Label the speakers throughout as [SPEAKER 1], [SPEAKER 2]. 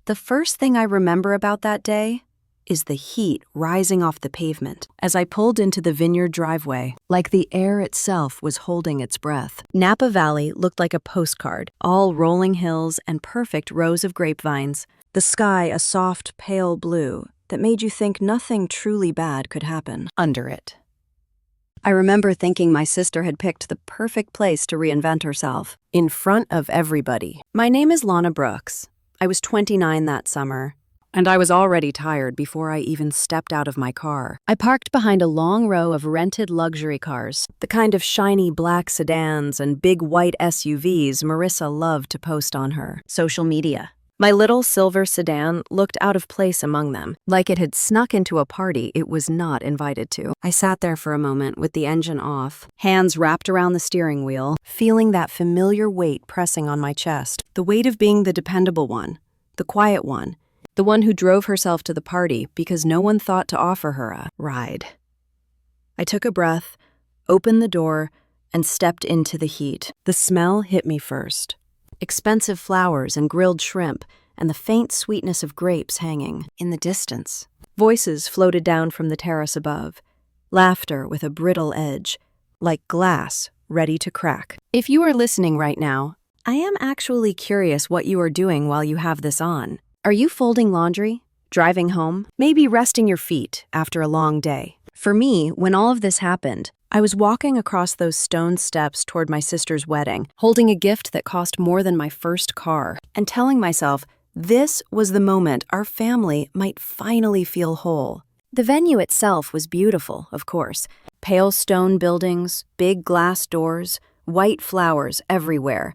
[SPEAKER 1] The first thing I remember about that day is the heat rising off the pavement as I pulled into the vineyard driveway, like the air itself was holding its breath. Napa Valley looked like a postcard, all rolling hills and perfect rows of grapevines. The sky a soft, pale blue that made you think nothing truly bad could happen under it. I remember thinking my sister had picked the perfect place to reinvent herself. In front of everybody. My name is Lana Brooks. I was 29 that summer, and I was already tired before I even stepped out of my car. I parked behind a long row of rented luxury cars, the kind of shiny black sedans and big white SUVs Marissa loved to post on her social media. My little silver sedan looked out of place among them, like it had snuck into a party it was not invited to. I sat there for a moment with the engine off, hands wrapped around the steering wheel, feeling that familiar weight pressing on my chest. The weight of being the dependable one, the quiet one, the one who drove herself to the party because no one thought to offer her a ride. I took a breath, opened the door, and stepped into the heat. The smell hit me first. Expensive flowers and grilled shrimp, and the faint sweetness of grapes hanging in the distance. Voices floated down from the terrace above, laughter with a brittle edge, like glass ready to crack. If you are listening right now, I am actually curious what you are doing while you have this on. Are you folding laundry, driving home, maybe resting your feet after a long day? For me, when all of this happened, I was walking across those stone steps toward my sister's wedding, holding a gift that cost more than my first car, and telling myself this was the moment our family might finally feel whole. The venue itself was beautiful, of course. Pale stone buildings, big glass doors, white flowers everywhere.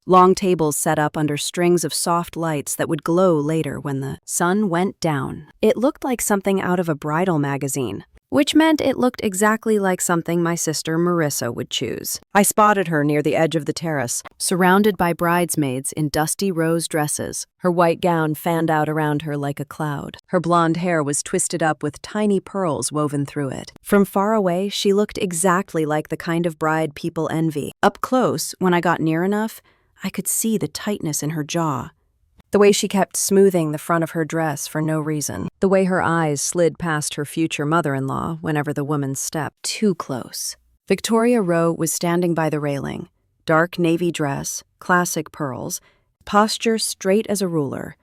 [SPEAKER 1] Long tables set up under strings of soft lights that would glow later when the sun went down. It looked like something out of a bridal magazine, which meant it looked exactly like something my sister Marissa would choose. I spotted her near the edge of the terrace, surrounded by bridesmaids in dusty rose dresses. Her white gown fanned out around her like a cloud. Her blonde hair was twisted up with tiny pearls woven through it. From far away, she looked exactly like the kind of bride people envy. Up close, when I got near enough, I could see the tightness in her jaw. The way she kept smoothing the front of her dress for no reason. The way her eyes slid past her future mother-in-law whenever the woman stepped too close. Victoria Rowe was standing by the railing. Dark navy dress, classic pearls, posture straight as a ruler.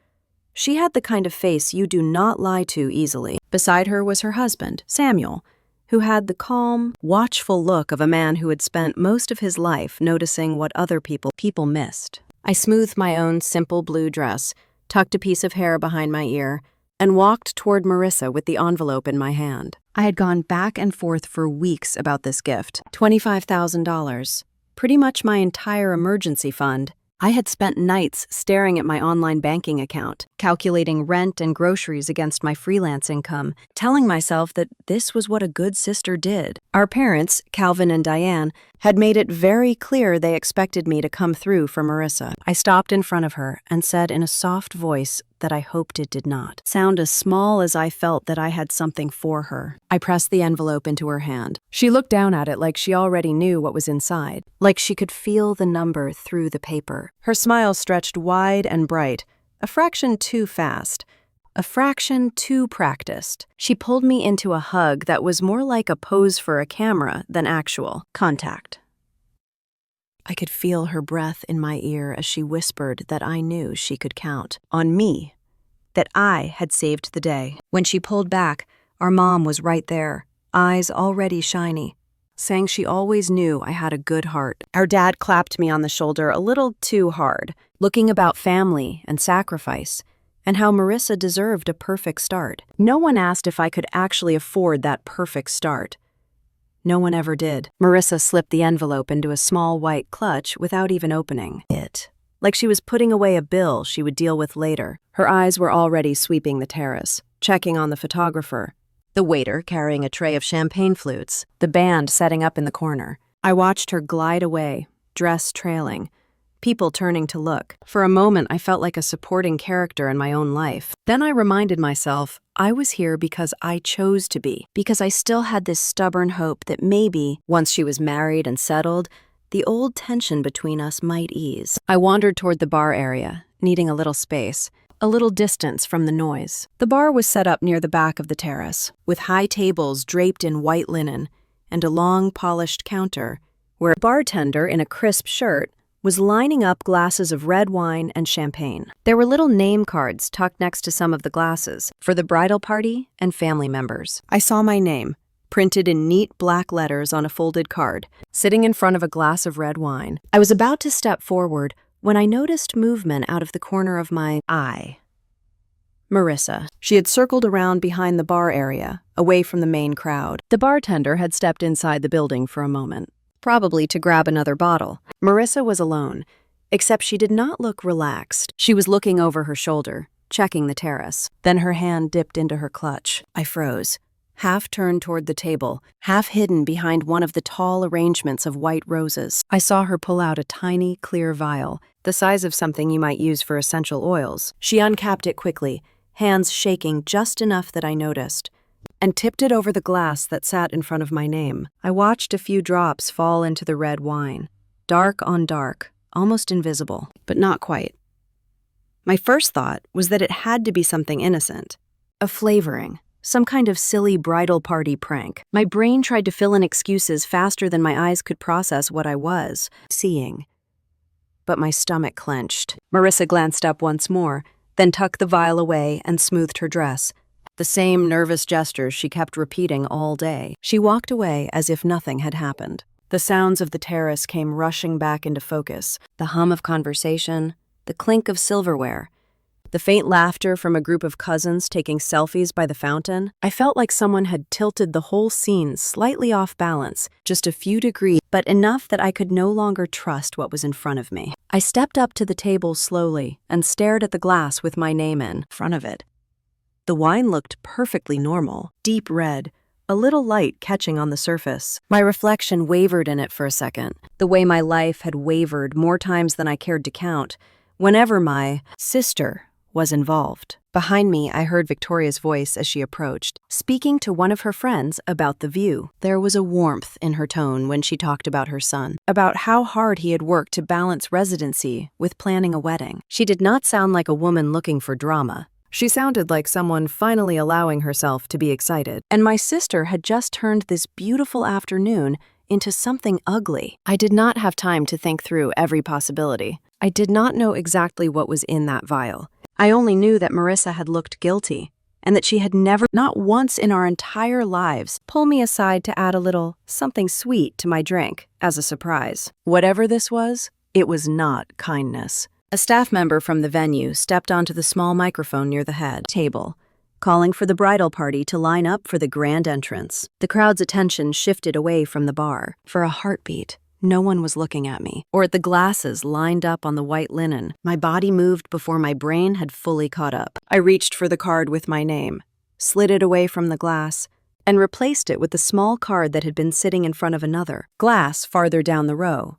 [SPEAKER 1] She had the kind of face you do not lie to easily. Beside her was her husband, Samuel, who had the calm, watchful look of a man who had spent most of his life noticing what other people missed. I smoothed my own simple blue dress, tucked a piece of hair behind my ear, and walked toward Marissa with the envelope in my hand. I had gone back and forth for weeks about this gift. $25,000. Pretty much my entire emergency fund. I had spent nights staring at my online banking account, calculating rent and groceries against my freelance income, telling myself that this was what a good sister did. Our parents, Calvin and Diane, had made it very clear they expected me to come through for Marissa. I stopped in front of her and said in a soft voice that I hoped it did not sound as small as I felt that I had something for her. I pressed the envelope into her hand. She looked down at it like she already knew what was inside, like she could feel the number through the paper. Her smile stretched wide and bright, a fraction too fast, a fraction too practiced. She pulled me into a hug that was more like a pose for a camera than actual contact. I could feel her breath in my ear as she whispered that I knew she could count on me, that I had saved the day. When she pulled back, our mom was right there, eyes already shiny, saying she always knew I had a good heart. Our dad clapped me on the shoulder a little too hard, looking about family and sacrifice, and how Marissa deserved a perfect start. No one asked if I could actually afford that perfect start. No one ever did. Marissa slipped the envelope into a small white clutch without even opening it, like she was putting away a bill she would deal with later. Her eyes were already sweeping the terrace, checking on the photographer, the waiter carrying a tray of champagne flutes, the band setting up in the corner. I watched her glide away, dress trailing, people turning to look. For a moment, I felt like a supporting character in my own life. Then I reminded myself I was here because I chose to be, because I still had this stubborn hope that maybe, once she was married and settled, the old tension between us might ease. I wandered toward the bar area, needing a little space. a little distance from the noise. The bar was set up near the back of the terrace, with high tables draped in white linen and a long, polished counter where a bartender in a crisp shirt was lining up glasses of red wine and champagne. There were little name cards tucked next to some of the glasses for the bridal party and family members. I saw my name, printed in neat black letters on a folded card, sitting in front of a glass of red wine. I was about to step forward when I noticed movement out of the corner of my eye. Marissa. She had circled around behind the bar area, away from the main crowd. The bartender had stepped inside the building for a moment, probably to grab another bottle. Marissa was alone, except she did not look relaxed. She was looking over her shoulder, checking the terrace. Then her hand dipped into her clutch. I froze, half turned toward the table, half hidden behind one of the tall arrangements of white roses. I saw her pull out a tiny, clear vial, the size of something you might use for essential oils. She uncapped it quickly, hands shaking just enough that I noticed, and tipped it over the glass that sat in front of my name. I watched a few drops fall into the red wine, dark on dark, almost invisible, but not quite. My first thought was that it had to be something innocent, a flavoring, some kind of silly bridal party prank. My brain tried to fill in excuses faster than my eyes could process what I was seeing. But my stomach clenched. Marissa glanced up once more, then tucked the vial away and smoothed her dress. The same nervous gestures she kept repeating all day. She walked away as if nothing had happened. The sounds of the terrace came rushing back into focus. The hum of conversation, the clink of silverware, the faint laughter from a group of cousins taking selfies by the fountain. I felt like someone had tilted the whole scene slightly off balance, just a few degrees, but enough that I could no longer trust what was in front of me. I stepped up to the table slowly and stared at the glass with my name in front of it. The wine looked perfectly normal, deep red, a little light catching on the surface. My reflection wavered in it for a second, the way my life had wavered more times than I cared to count, whenever my sister was involved. Behind me, I heard Victoria's voice as she approached, speaking to one of her friends about the view. There was a warmth in her tone when she talked about her son, about how hard he had worked to balance residency with planning a wedding. She did not sound like a woman looking for drama. She sounded like someone finally allowing herself to be excited. And my sister had just turned this beautiful afternoon into something ugly. I did not have time to think through every possibility. I did not know exactly what was in that vial. I only knew that Marissa had looked guilty, and that she had never, not once in our entire lives, pulled me aside to add a little something sweet to my drink as a surprise. Whatever this was, it was not kindness. A staff member from the venue stepped onto the small microphone near the head table, calling for the bridal party to line up for the grand entrance. The crowd's attention shifted away from the bar. For a heartbeat, no one was looking at me, or at the glasses lined up on the white linen. My body moved before my brain had fully caught up. I reached for the card with my name, slid it away from the glass, and replaced it with the small card that had been sitting in front of another glass farther down the row.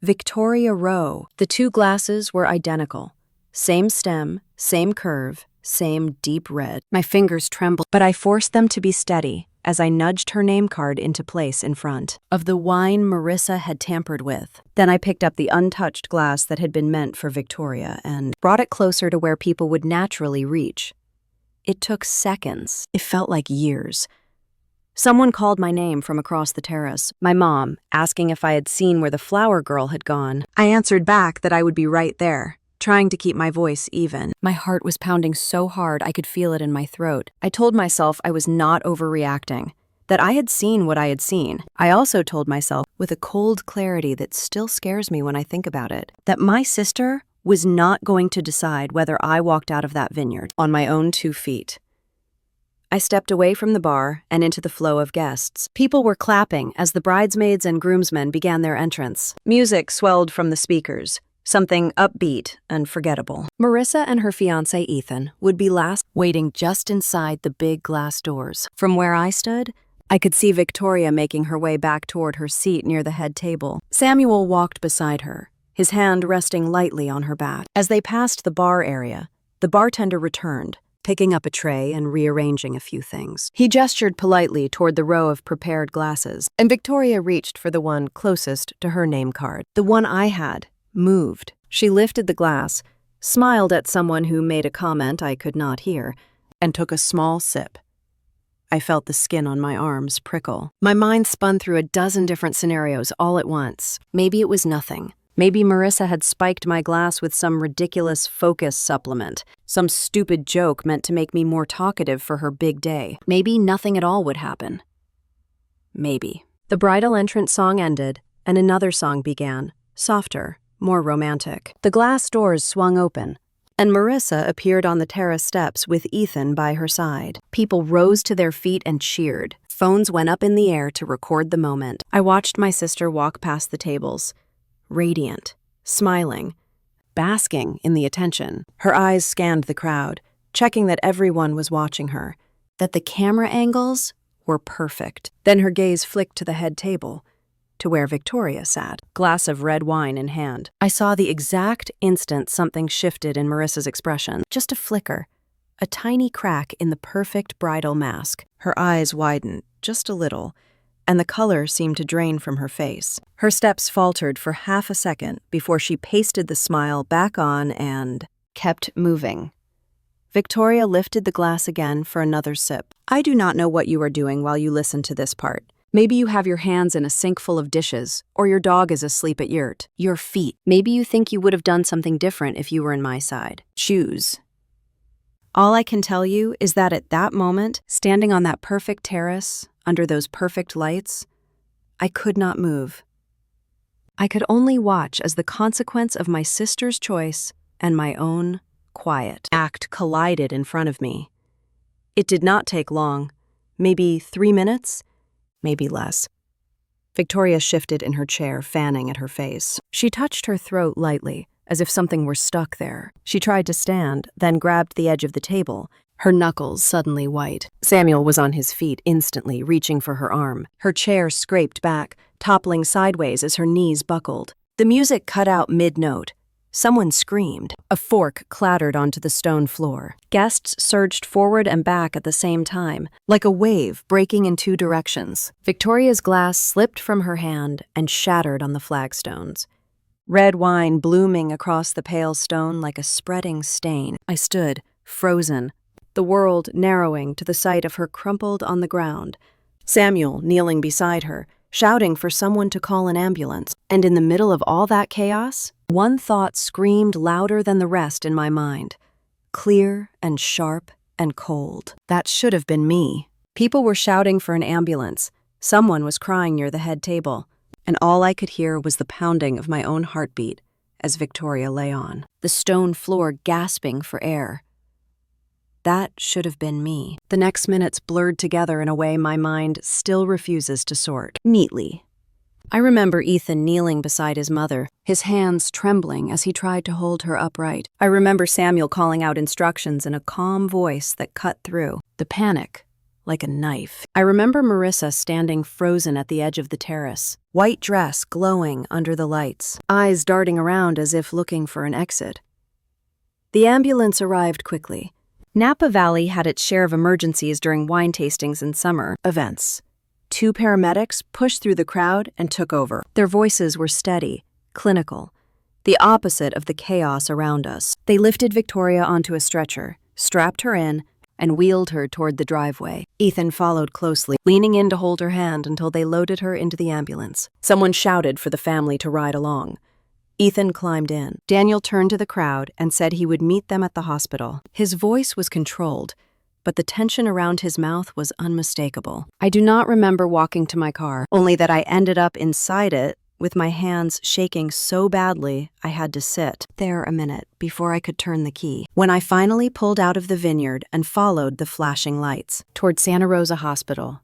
[SPEAKER 1] Victoria Rowe. The two glasses were identical. Same stem, same curve, same deep red. My fingers trembled, but I forced them to be steady as I nudged her name card into place in front of the wine Marissa had tampered with. Then I picked up the untouched glass that had been meant for Victoria and brought it closer to where people would naturally reach. It took seconds. It felt like years. Someone called my name from across the terrace, my mom, asking if I had seen where the flower girl had gone. I answered back that I would be right there, trying to keep my voice even. My heart was pounding so hard I could feel it in my throat. I told myself I was not overreacting, that I had seen what I had seen. I also told myself, with a cold clarity that still scares me when I think about it, that my sister was not going to decide whether I walked out of that vineyard on my own 2 feet. I stepped away from the bar and into the flow of guests. People were clapping as the bridesmaids and groomsmen began their entrance. Music swelled from the speakers, something upbeat and forgettable. Marissa and her fiancé Ethan would be last, waiting just inside the big glass doors. From where I stood, I could see Victoria making her way back toward her seat near the head table. Samuel walked beside her, his hand resting lightly on her back. As they passed the bar area, the bartender returned, picking up a tray and rearranging a few things. He gestured politely toward the row of prepared glasses, and Victoria reached for the one closest to her name card. The one I had moved. She lifted the glass, smiled at someone who made a comment I could not hear, and took a small sip. I felt the skin on my arms prickle. My mind spun through a dozen different scenarios all at once. Maybe it was nothing. Maybe Marissa had spiked my glass with some ridiculous focus supplement, some stupid joke meant to make me more talkative for her big day. Maybe nothing at all would happen. Maybe. The bridal entrance song ended, and another song began, softer, more romantic. The glass doors swung open, and Marissa appeared on the terrace steps with Ethan by her side. People rose to their feet and cheered. Phones went up in the air to record the moment. I watched my sister walk past the tables, radiant, smiling, basking in the attention. Her eyes scanned the crowd, checking that everyone was watching her, that the camera angles were perfect. Then her gaze flicked to the head table, to where Victoria sat, glass of red wine in hand. I saw the exact instant something shifted in Marissa's expression. Just a flicker, a tiny crack in the perfect bridal mask. Her eyes widened, just a little, and the color seemed to drain from her face. Her steps faltered for half a second before she pasted the smile back on and kept moving. Victoria lifted the glass again for another sip. I do not know what you are doing while you listen to this part. Maybe you have your hands in a sink full of dishes, or your dog is asleep at your feet. Maybe you think you would have done something different if you were in my side. Choose. All I can tell you is that at that moment, standing on that perfect terrace, under those perfect lights, I could not move. I could only watch as the consequence of my sister's choice and my own quiet act collided in front of me. It did not take long, maybe 3 minutes, maybe less. Victoria shifted in her chair, fanning at her face. She touched her throat lightly, as if something were stuck there. She tried to stand, then grabbed the edge of the table, her knuckles suddenly white. Samuel was on his feet instantly, reaching for her arm. Her chair scraped back, toppling sideways as her knees buckled. The music cut out mid-note. Someone screamed. A fork clattered onto the stone floor. Guests surged forward and back at the same time, like a wave breaking in 2 directions. Victoria's glass slipped from her hand and shattered on the flagstones. Red wine blooming across the pale stone like a spreading stain. I stood, frozen, the world narrowing to the sight of her crumpled on the ground. Samuel kneeling beside her, shouting for someone to call an ambulance. And in the middle of all that chaos, one thought screamed louder than the rest in my mind, clear and sharp and cold. That should have been me. People were shouting for an ambulance. Someone was crying near the head table, and all I could hear was the pounding of my own heartbeat as Victoria lay on, the stone floor gasping for air. That should have been me. The next minutes blurred together in a way my mind still refuses to sort neatly. I remember Ethan kneeling beside his mother, his hands trembling as he tried to hold her upright. I remember Samuel calling out instructions in a calm voice that cut through the panic like a knife. I remember Marissa standing frozen at the edge of the terrace, white dress glowing under the lights, eyes darting around as if looking for an exit. The ambulance arrived quickly. Napa Valley had its share of emergencies during wine tastings and summer events. 2 paramedics pushed through the crowd and took over. Their voices were steady, clinical, the opposite of the chaos around us. They lifted Victoria onto a stretcher, strapped her in, and wheeled her toward the driveway. Ethan followed closely, leaning in to hold her hand until they loaded her into the ambulance. Someone shouted for the family to ride along. Ethan climbed in. Daniel turned to the crowd and said he would meet them at the hospital. His voice was controlled, but the tension around his mouth was unmistakable. I do not remember walking to my car, only that I ended up inside it with my hands shaking so badly I had to sit there a minute before I could turn the key. When I finally pulled out of the vineyard and followed the flashing lights toward Santa Rosa Hospital,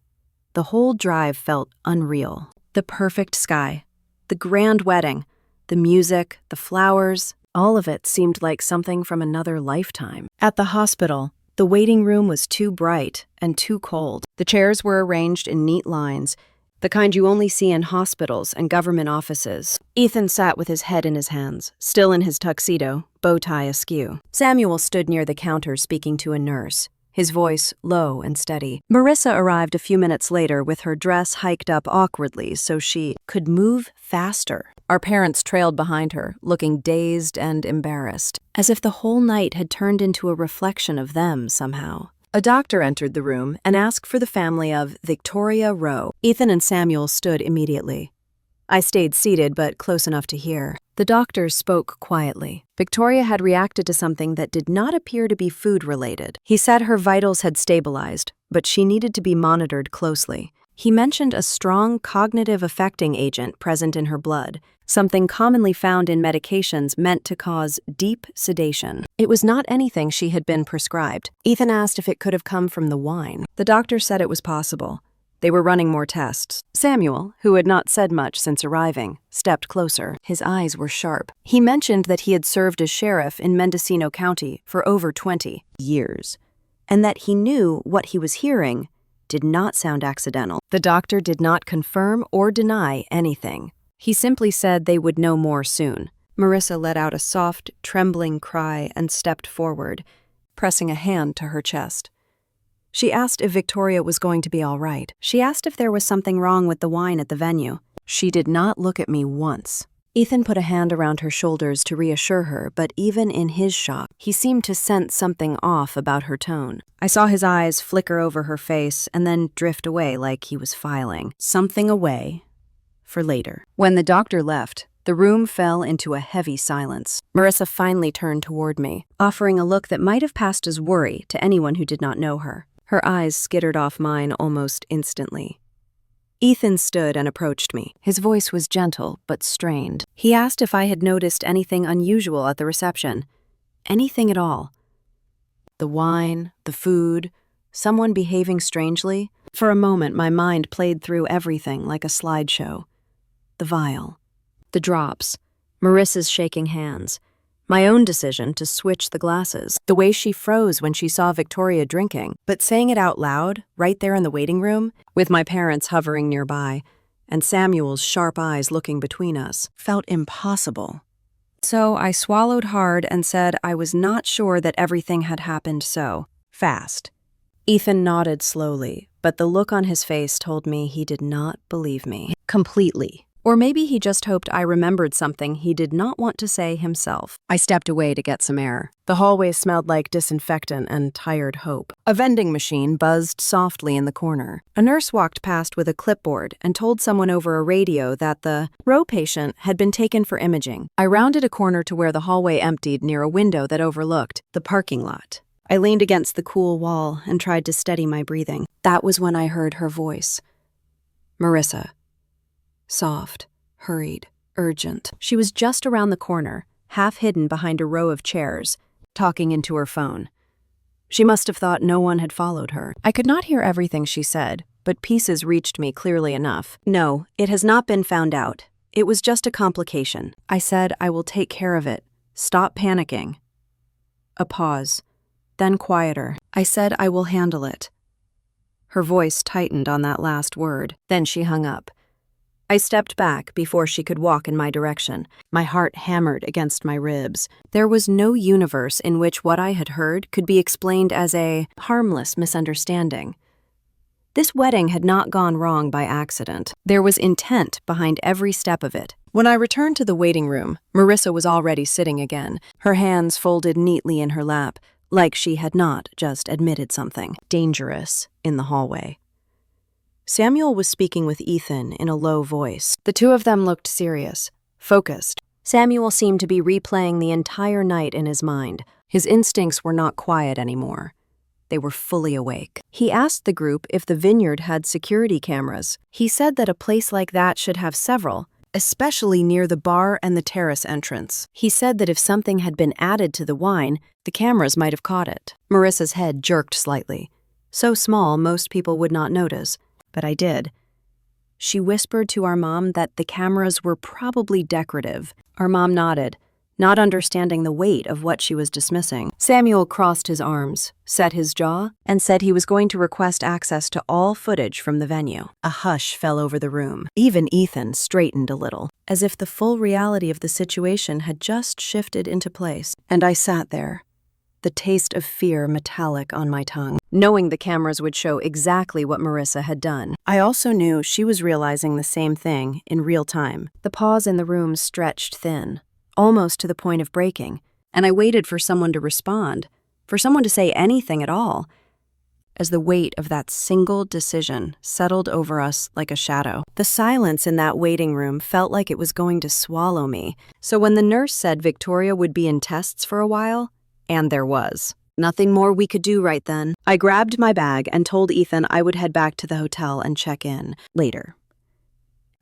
[SPEAKER 1] the whole drive felt unreal. The perfect sky, the grand wedding, the music, the flowers, all of it seemed like something from another lifetime. At the hospital, the waiting room was too bright and too cold. The chairs were arranged in neat lines, the kind you only see in hospitals and government offices. Ethan sat with his head in his hands, still in his tuxedo, bow tie askew. Samuel stood near the counter speaking to a nurse, his voice low and steady. Marissa arrived a few minutes later with her dress hiked up awkwardly so she could move faster. Our parents trailed behind her, looking dazed and embarrassed, as if the whole night had turned into a reflection of them somehow. A doctor entered the room and asked for the family of Victoria Rowe. Ethan and Samuel stood immediately. I stayed seated but close enough to hear. The doctor spoke quietly. Victoria had reacted to something that did not appear to be food-related. He said her vitals had stabilized, but she needed to be monitored closely. He mentioned a strong cognitive affecting agent present in her blood, something commonly found in medications meant to cause deep sedation. It was not anything she had been prescribed. Ethan asked if it could have come from the wine. The doctor said it was possible. They were running more tests. Samuel, who had not said much since arriving, stepped closer. His eyes were sharp. He mentioned that he had served as sheriff in Mendocino County for over 20 years, and that he knew what he was hearing did not sound accidental. The doctor did not confirm or deny anything. He simply said they would know more soon. Marissa let out a soft, trembling cry and stepped forward, pressing a hand to her chest. She asked if Victoria was going to be all right. She asked if there was something wrong with the wine at the venue. She did not look at me once. Ethan put a hand around her shoulders to reassure her, but even in his shock, he seemed to sense something off about her tone. I saw his eyes flicker over her face and then drift away like he was filing something away for later. When the doctor left, the room fell into a heavy silence. Marissa finally turned toward me, offering a look that might have passed as worry to anyone who did not know her. Her eyes skittered off mine almost instantly. Ethan stood and approached me. His voice was gentle but strained. He asked if I had noticed anything unusual at the reception. Anything at all. The wine, the food, someone behaving strangely. For a moment, my mind played through everything like a slideshow. The vial, the drops, Marissa's shaking hands, my own decision to switch the glasses, the way she froze when she saw Victoria drinking, but saying it out loud, right there in the waiting room, with my parents hovering nearby, and Samuel's sharp eyes looking between us, felt impossible. So I swallowed hard and said I was not sure that everything had happened so fast. Ethan nodded slowly, but the look on his face told me he did not believe me completely. Or maybe he just hoped I remembered something he did not want to say himself. I stepped away to get some air. The hallway smelled like disinfectant and tired hope. A vending machine buzzed softly in the corner. A nurse walked past with a clipboard and told someone over a radio that the Rowe patient had been taken for imaging. I rounded a corner to where the hallway emptied near a window that overlooked the parking lot. I leaned against the cool wall and tried to steady my breathing. That was when I heard her voice. Marissa. Soft, hurried, urgent. She was just around the corner, half hidden behind a row of chairs, talking into her phone. She must have thought no one had followed her. I could not hear everything she said, but pieces reached me clearly enough. No, it has not been found out. It was just a complication. I said, I will take care of it. Stop panicking. A pause, then quieter. I said, I will handle it. Her voice tightened on that last word. Then she hung up. I stepped back before she could walk in my direction. My heart hammered against my ribs. There was no universe in which what I had heard could be explained as a harmless misunderstanding. This wedding had not gone wrong by accident. There was intent behind every step of it. When I returned to the waiting room, Marissa was already sitting again, her hands folded neatly in her lap, like she had not just admitted something dangerous in the hallway. Samuel was speaking with Ethan in a low voice. The two of them looked serious, focused. Samuel seemed to be replaying the entire night in his mind. His instincts were not quiet anymore. They were fully awake. He asked the group if the vineyard had security cameras. He said that a place like that should have several, especially near the bar and the terrace entrance. He said that if something had been added to the wine, the cameras might have caught it. Marissa's head jerked slightly. So small, most people would not notice. But I did. She whispered to our mom that the cameras were probably decorative. Our mom nodded, not understanding the weight of what she was dismissing. Samuel crossed his arms, set his jaw, and said he was going to request access to all footage from the venue. A hush fell over the room. Even Ethan straightened a little, as if the full reality of the situation had just shifted into place. And I sat there, the taste of fear metallic on my tongue, knowing the cameras would show exactly what Marissa had done. I also knew she was realizing the same thing in real time. The pause in the room stretched thin, almost to the point of breaking, and I waited for someone to respond, for someone to say anything at all, as the weight of that single decision settled over us like a shadow. The silence in that waiting room felt like it was going to swallow me. So when the nurse said Victoria would be in tests for a while, and there was nothing more we could do right then, I grabbed my bag and told Ethan I would head back to the hotel and check in later.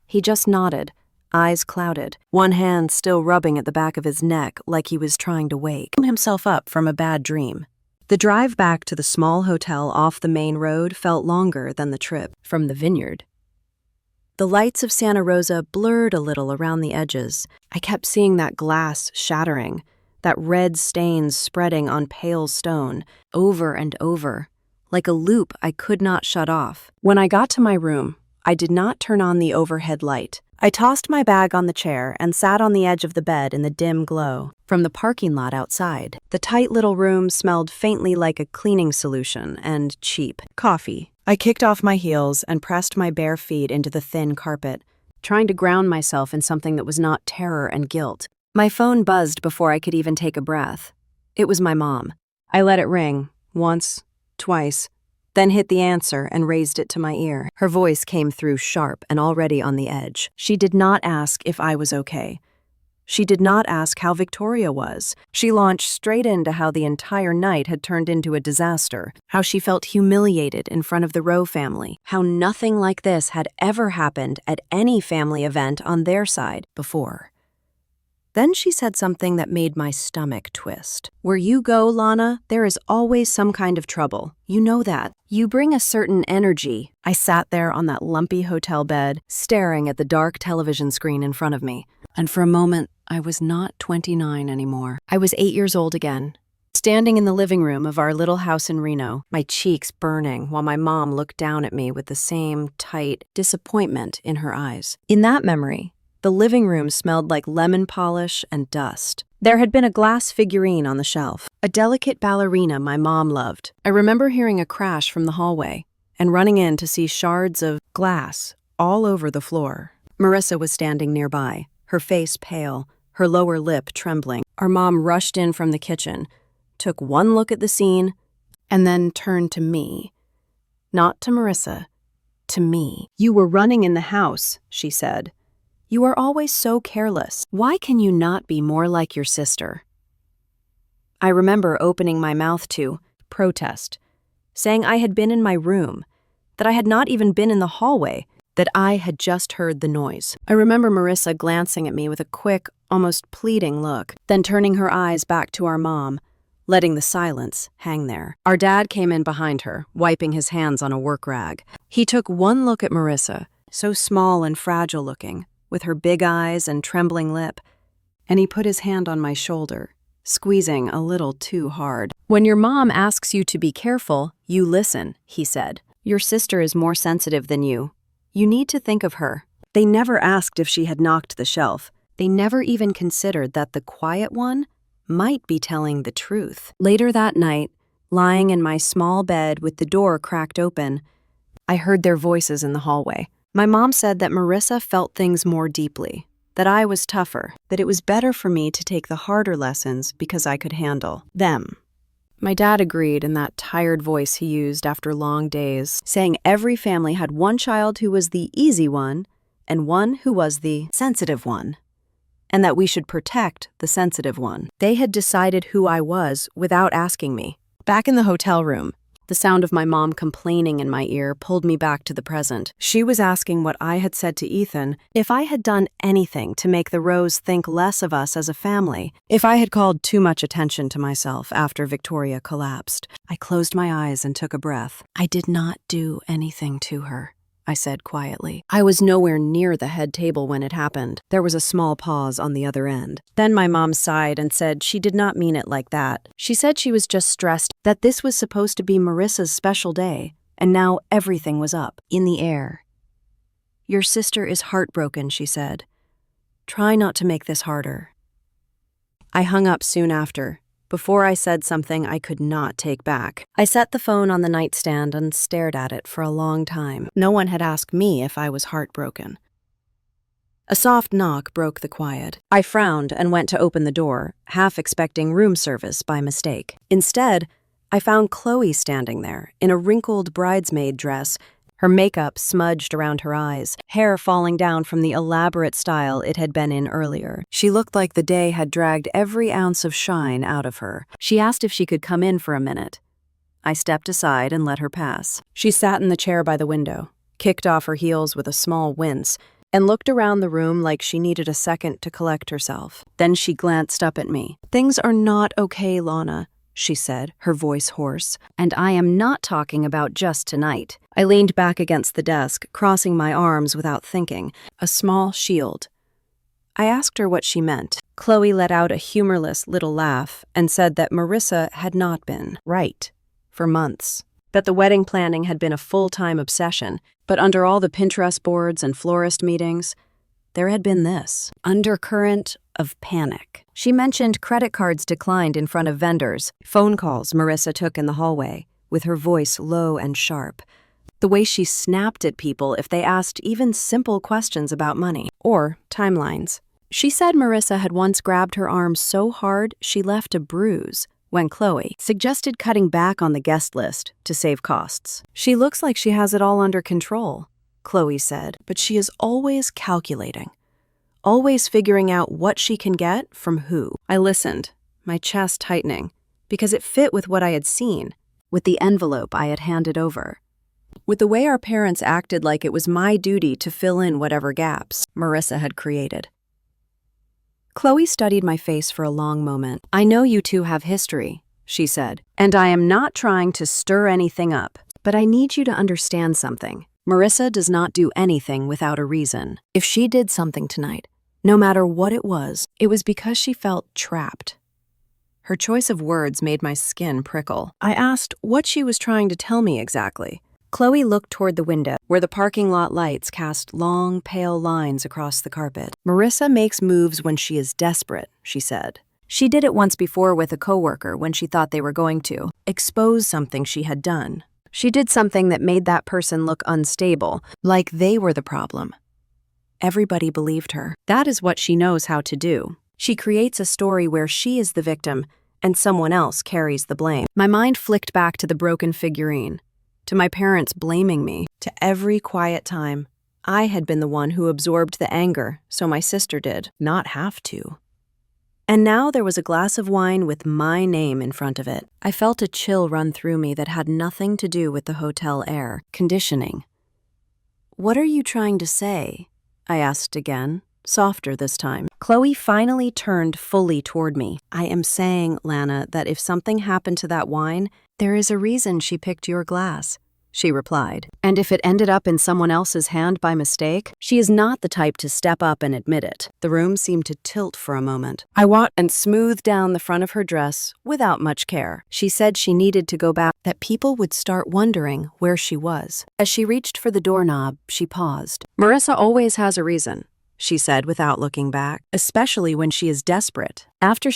[SPEAKER 1] He just nodded, eyes clouded, one hand still rubbing at the back of his neck like he was trying to wake himself up from a bad dream. The drive back to the small hotel off the main road felt longer than the trip from the vineyard. The lights of Santa Rosa blurred a little around the edges. I kept seeing that glass shattering, that red stains spreading on pale stone, over and over, like a loop I could not shut off. When I got to my room, I did not turn on the overhead light. I tossed my bag on the chair and sat on the edge of the bed in the dim glow from the parking lot outside. The tight little room smelled faintly like a cleaning solution and cheap coffee. I kicked off my heels and pressed my bare feet into the thin carpet, trying to ground myself in something that was not terror and guilt. My phone buzzed before I could even take a breath. It was my mom. I let it ring, once, twice, then hit the answer and raised it to my ear. Her voice came through sharp and already on the edge. She did not ask if I was okay. She did not ask how Victoria was. She launched straight into how the entire night had turned into a disaster, how she felt humiliated in front of the Rowe family, how nothing like this had ever happened at any family event on their side before. Then she said something that made my stomach twist. Where you go, Lana, there is always some kind of trouble. You know that. You bring a certain energy. I sat there on that lumpy hotel bed, staring at the dark television screen in front of me. And for a moment, I was not 29 anymore. I was 8 years old again, standing in the living room of our little house in Reno, my cheeks burning while my mom looked down at me with the same tight disappointment in her eyes. In that memory, the living room smelled like lemon polish and dust. There had been a glass figurine on the shelf, a delicate ballerina my mom loved. I remember hearing a crash from the hallway and running in to see shards of glass all over the floor. Marissa was standing nearby, her face pale, her lower lip trembling. Our mom rushed in from the kitchen, took one look at the scene, and then turned to me. Not to Marissa, to me. "You were running in the house," she said. "You are always so careless. Why can you not be more like your sister?" I remember opening my mouth to protest, saying I had been in my room, that I had not even been in the hallway, that I had just heard the noise. I remember Marissa glancing at me with a quick, almost pleading look, then turning her eyes back to our mom, letting the silence hang there. Our dad came in behind her, wiping his hands on a work rag. He took one look at Marissa, so small and fragile looking, with her big eyes and trembling lip, and he put his hand on my shoulder, squeezing a little too hard. "When your mom asks you to be careful, you listen," he said. "Your sister is more sensitive than you. You need to think of her." They never asked if she had knocked the shelf. They never even considered that the quiet one might be telling the truth. Later that night, lying in my small bed with the door cracked open, I heard their voices in the hallway. My mom said that Marissa felt things more deeply, that I was tougher, that it was better for me to take the harder lessons because I could handle them. My dad agreed in that tired voice he used after long days, saying every family had one child who was the easy one and one who was the sensitive one, and that we should protect the sensitive one. They had decided who I was without asking me. Back in the hotel room, the sound of my mom complaining in my ear pulled me back to the present. She was asking what I had said to Ethan, if I had done anything to make the Rowes think less of us as a family, if I had called too much attention to myself after Victoria collapsed. I closed my eyes and took a breath. "I did not do anything to her," I said quietly. I was nowhere near the head table when it happened. There was a small pause on the other end. Then my mom sighed and said she did not mean it like that. She said she was just stressed that this was supposed to be Marissa's special day, and now everything was up in the air. "Your sister is heartbroken," she said. "Try not to make this harder." I hung up soon after, before I said something I could not take back. I set the phone on the nightstand and stared at it for a long time. No one had asked me if I was heartbroken. A soft knock broke the quiet. I frowned and went to open the door, half expecting room service by mistake. Instead, I found Chloe standing there, in a wrinkled bridesmaid dress, her makeup smudged around her eyes, hair falling down from the elaborate style it had been in earlier. She looked like the day had dragged every ounce of shine out of her. She asked if she could come in for a minute. I stepped aside and let her pass. She sat in the chair by the window, kicked off her heels with a small wince, and looked around the room like she needed a second to collect herself. Then she glanced up at me. "Things are not okay, Lana," she said, her voice hoarse, "and I am not talking about just tonight." I leaned back against the desk, crossing my arms without thinking, a small shield. I asked her what she meant. Chloe let out a humorless little laugh and said that Marissa had not been right for months, that the wedding planning had been a full-time obsession, but under all the Pinterest boards and florist meetings, there had been this undercurrent of panic. She mentioned credit cards declined in front of vendors, phone calls Marissa took in the hallway, with her voice low and sharp, the way she snapped at people if they asked even simple questions about money or timelines. She said Marissa had once grabbed her arm so hard she left a bruise when Chloe suggested cutting back on the guest list to save costs. "She looks like she has it all under control," Chloe said, "but she is always calculating, always figuring out what she can get from who." I listened, my chest tightening, because it fit with what I had seen, with the envelope I had handed over, with the way our parents acted like it was my duty to fill in whatever gaps Marissa had created. Chloe studied my face for a long moment. "I know you two have history," she said, "and I am not trying to stir anything up, but I need you to understand something. Marissa does not do anything without a reason. If she did something tonight, no matter what it was because she felt trapped." Her choice of words made my skin prickle. I asked what she was trying to tell me exactly. Chloe looked toward the window, where the parking lot lights cast long, pale lines across the carpet. "Marissa makes moves when she is desperate," she said. "She did it once before with a coworker when she thought they were going to expose something she had done. She did something that made that person look unstable, like they were the problem. Everybody believed her. That is what she knows how to do. She creates a story where she is the victim and someone else carries the blame." My mind flicked back to the broken figurine, to my parents blaming me, to every quiet time I had been the one who absorbed the anger, so my sister did not have to. And now there was a glass of wine with my name in front of it. I felt a chill run through me that had nothing to do with the hotel air, conditioning. "What are you trying to say?" I asked again, softer this time. Chloe finally turned fully toward me. "I am saying, Lana, that if something happened to that wine, there is a reason she picked your glass," she replied. "And if it ended up in someone else's hand by mistake, she is not the type to step up and admit it." The room seemed to tilt for a moment. I watched and smoothed down the front of her dress without much care. She said she needed to go back, that people would start wondering where she was. As she reached for the doorknob, she paused. "Marissa always has a reason," she said without looking back, "especially when she is desperate."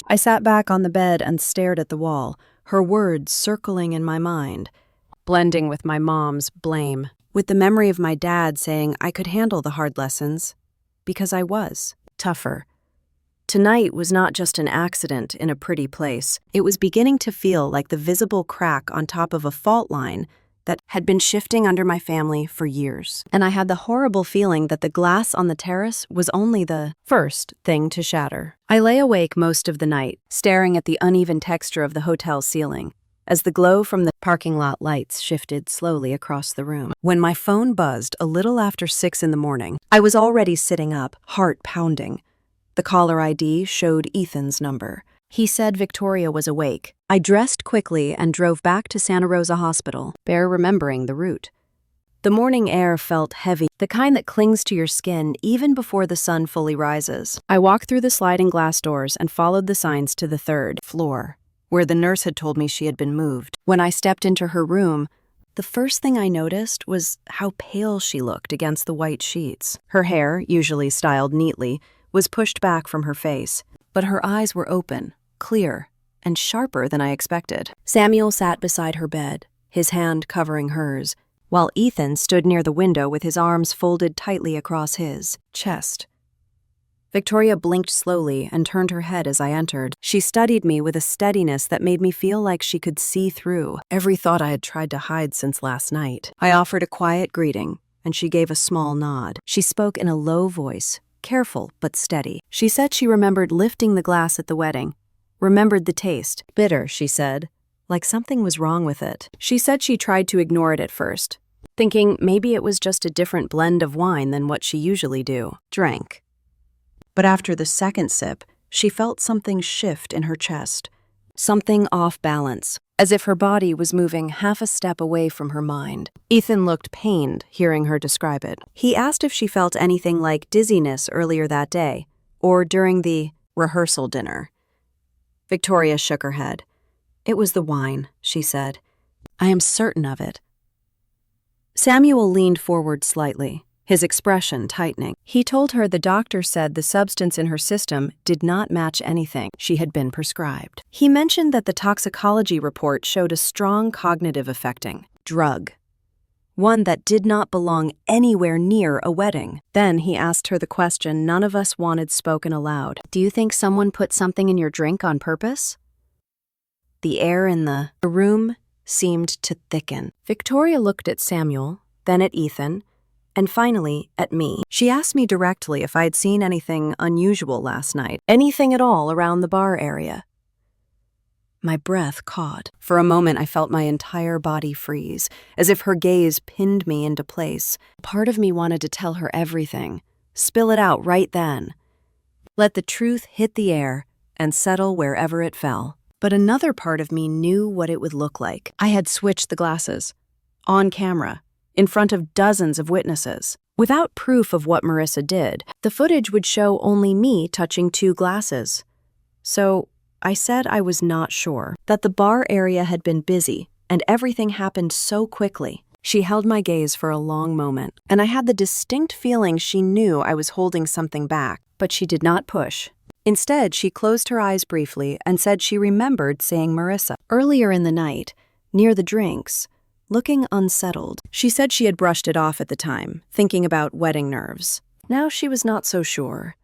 [SPEAKER 1] I sat back on the bed and stared at the wall, her words circling in my mind, blending with my mom's blame, with the memory of my dad saying I could handle the hard lessons, because I was tougher. Tonight was not just an accident in a pretty place. It was beginning to feel like the visible crack on top of a fault line that had been shifting under my family for years. And I had the horrible feeling that the glass on the terrace was only the first thing to shatter. I lay awake most of the night, staring at the uneven texture of the hotel ceiling, as the glow from the parking lot lights shifted slowly across the room. When my phone buzzed a little after 6 in the morning, I was already sitting up, heart pounding. The caller ID showed Ethan's number. He said Victoria was awake. I dressed quickly and drove back to Santa Rosa Hospital, bare remembering the route. The morning air felt heavy, the kind that clings to your skin even before the sun fully rises. I walked through the sliding glass doors and followed the signs to the 3rd floor, where the nurse had told me she had been moved. When I stepped into her room, the first thing I noticed was how pale she looked against the white sheets. Her hair, usually styled neatly, was pushed back from her face, but her eyes were open, clear, and sharper than I expected. Samuel sat beside her bed, his hand covering hers, while Ethan stood near the window with his arms folded tightly across his chest. Victoria blinked slowly and turned her head as I entered. She studied me with a steadiness that made me feel like she could see through every thought I had tried to hide since last night. I offered a quiet greeting, and she gave a small nod. She spoke in a low voice, careful but steady. She said she remembered lifting the glass at the wedding, remembered the taste. Bitter, she said, like something was wrong with it. She said she tried to ignore it at first, thinking maybe it was just a different blend of wine than what she usually drank. But after the second sip, she felt something shift in her chest, something off balance, as if her body was moving half a step away from her mind. Ethan looked pained hearing her describe it. He asked if she felt anything like dizziness earlier that day, or during the rehearsal dinner. Victoria shook her head. It was the wine, she said. I am certain of it. Samuel leaned forward slightly, his expression tightening. He told her the doctor said the substance in her system did not match anything she had been prescribed. He mentioned that the toxicology report showed a strong cognitive affecting drug, one that did not belong anywhere near a wedding. Then he asked her the question none of us wanted spoken aloud. Do you think someone put something in your drink on purpose? The air in the room seemed to thicken. Victoria looked at Samuel, then at Ethan, and finally at me. She asked me directly if I had seen anything unusual last night, anything at all around the bar area. My breath caught. For a moment, I felt my entire body freeze, as if her gaze pinned me into place. Part of me wanted to tell her everything, spill it out right then. Let the truth hit the air and settle wherever it fell. But another part of me knew what it would look like. I had switched the glasses, on camera, in front of dozens of witnesses. Without proof of what Marissa did, the footage would show only me touching 2 glasses. So I said I was not sure, that the bar area had been busy and everything happened so quickly. She held my gaze for a long moment, and I had the distinct feeling she knew I was holding something back, but she did not push. Instead, she closed her eyes briefly and said she remembered saying Marissa earlier in the night, near the drinks, looking unsettled. She said she had brushed it off at the time, thinking about wedding nerves. Now she was not so sure.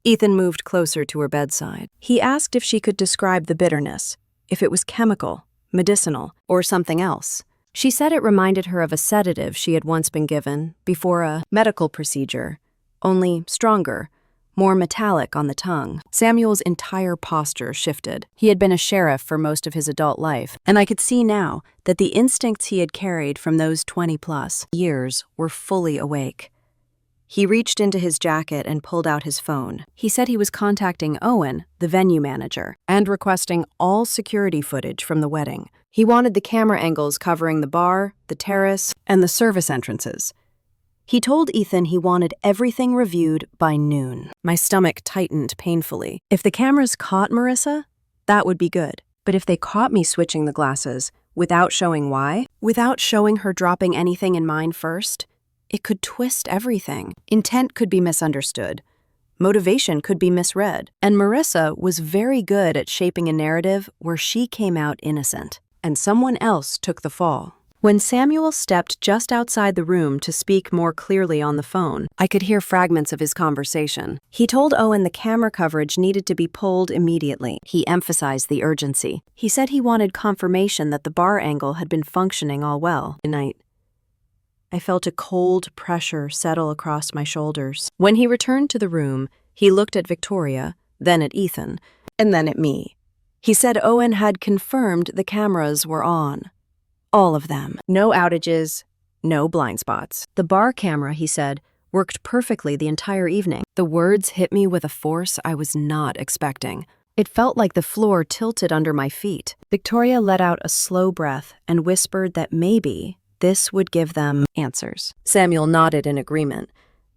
[SPEAKER 1] Ethan moved closer to her bedside. He asked if she could describe the bitterness, if it was chemical, medicinal, or something else. She said it reminded her of a sedative she had once been given before a medical procedure, only stronger, more metallic on the tongue. Samuel's entire posture shifted. He had been a sheriff for most of his adult life, and I could see now that the instincts he had carried from those 20-plus years were fully awake. He reached into his jacket and pulled out his phone. He said he was contacting Owen, the venue manager, and requesting all security footage from the wedding. He wanted the camera angles covering the bar, the terrace, and the service entrances. He told Ethan he wanted everything reviewed by noon. My stomach tightened painfully. If the cameras caught Marissa, that would be good. But if they caught me switching the glasses, without showing why, without showing her dropping anything in mine first, it could twist everything. Intent could be misunderstood. Motivation could be misread. And Marissa was very good at shaping a narrative where she came out innocent, and someone else took the fall. When Samuel stepped just outside the room to speak more clearly on the phone, I could hear fragments of his conversation. He told Owen the camera coverage needed to be pulled immediately. He emphasized the urgency. He said he wanted confirmation that the bar angle had been functioning all well. Tonight, I felt a cold pressure settle across my shoulders. When he returned to the room, he looked at Victoria, then at Ethan, and then at me. He said Owen had confirmed the cameras were on. All of them. No outages, no blind spots. The bar camera, he said, worked perfectly the entire evening. The words hit me with a force I was not expecting. It felt like the floor tilted under my feet. Victoria let out a slow breath and whispered that maybe this would give them answers. Samuel nodded in agreement,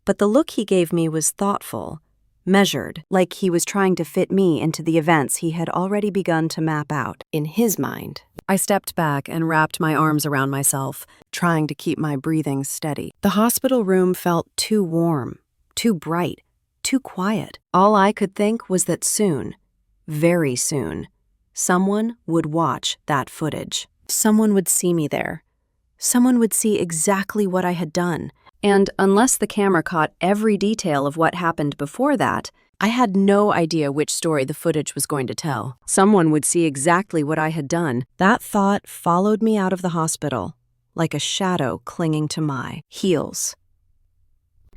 [SPEAKER 1] but the look he gave me was thoughtful, measured, like he was trying to fit me into the events he had already begun to map out in his mind. I stepped back and wrapped my arms around myself, trying to keep my breathing steady. The hospital room felt too warm, too bright, too quiet. All I could think was that soon, very soon, Someone would watch that footage. Someone would see me there. Someone would see exactly what I had done. And unless the camera caught every detail of what happened before that, I had no idea which story the footage was going to tell. Someone would see exactly what I had done. That thought followed me out of the hospital, like a shadow clinging to my heels.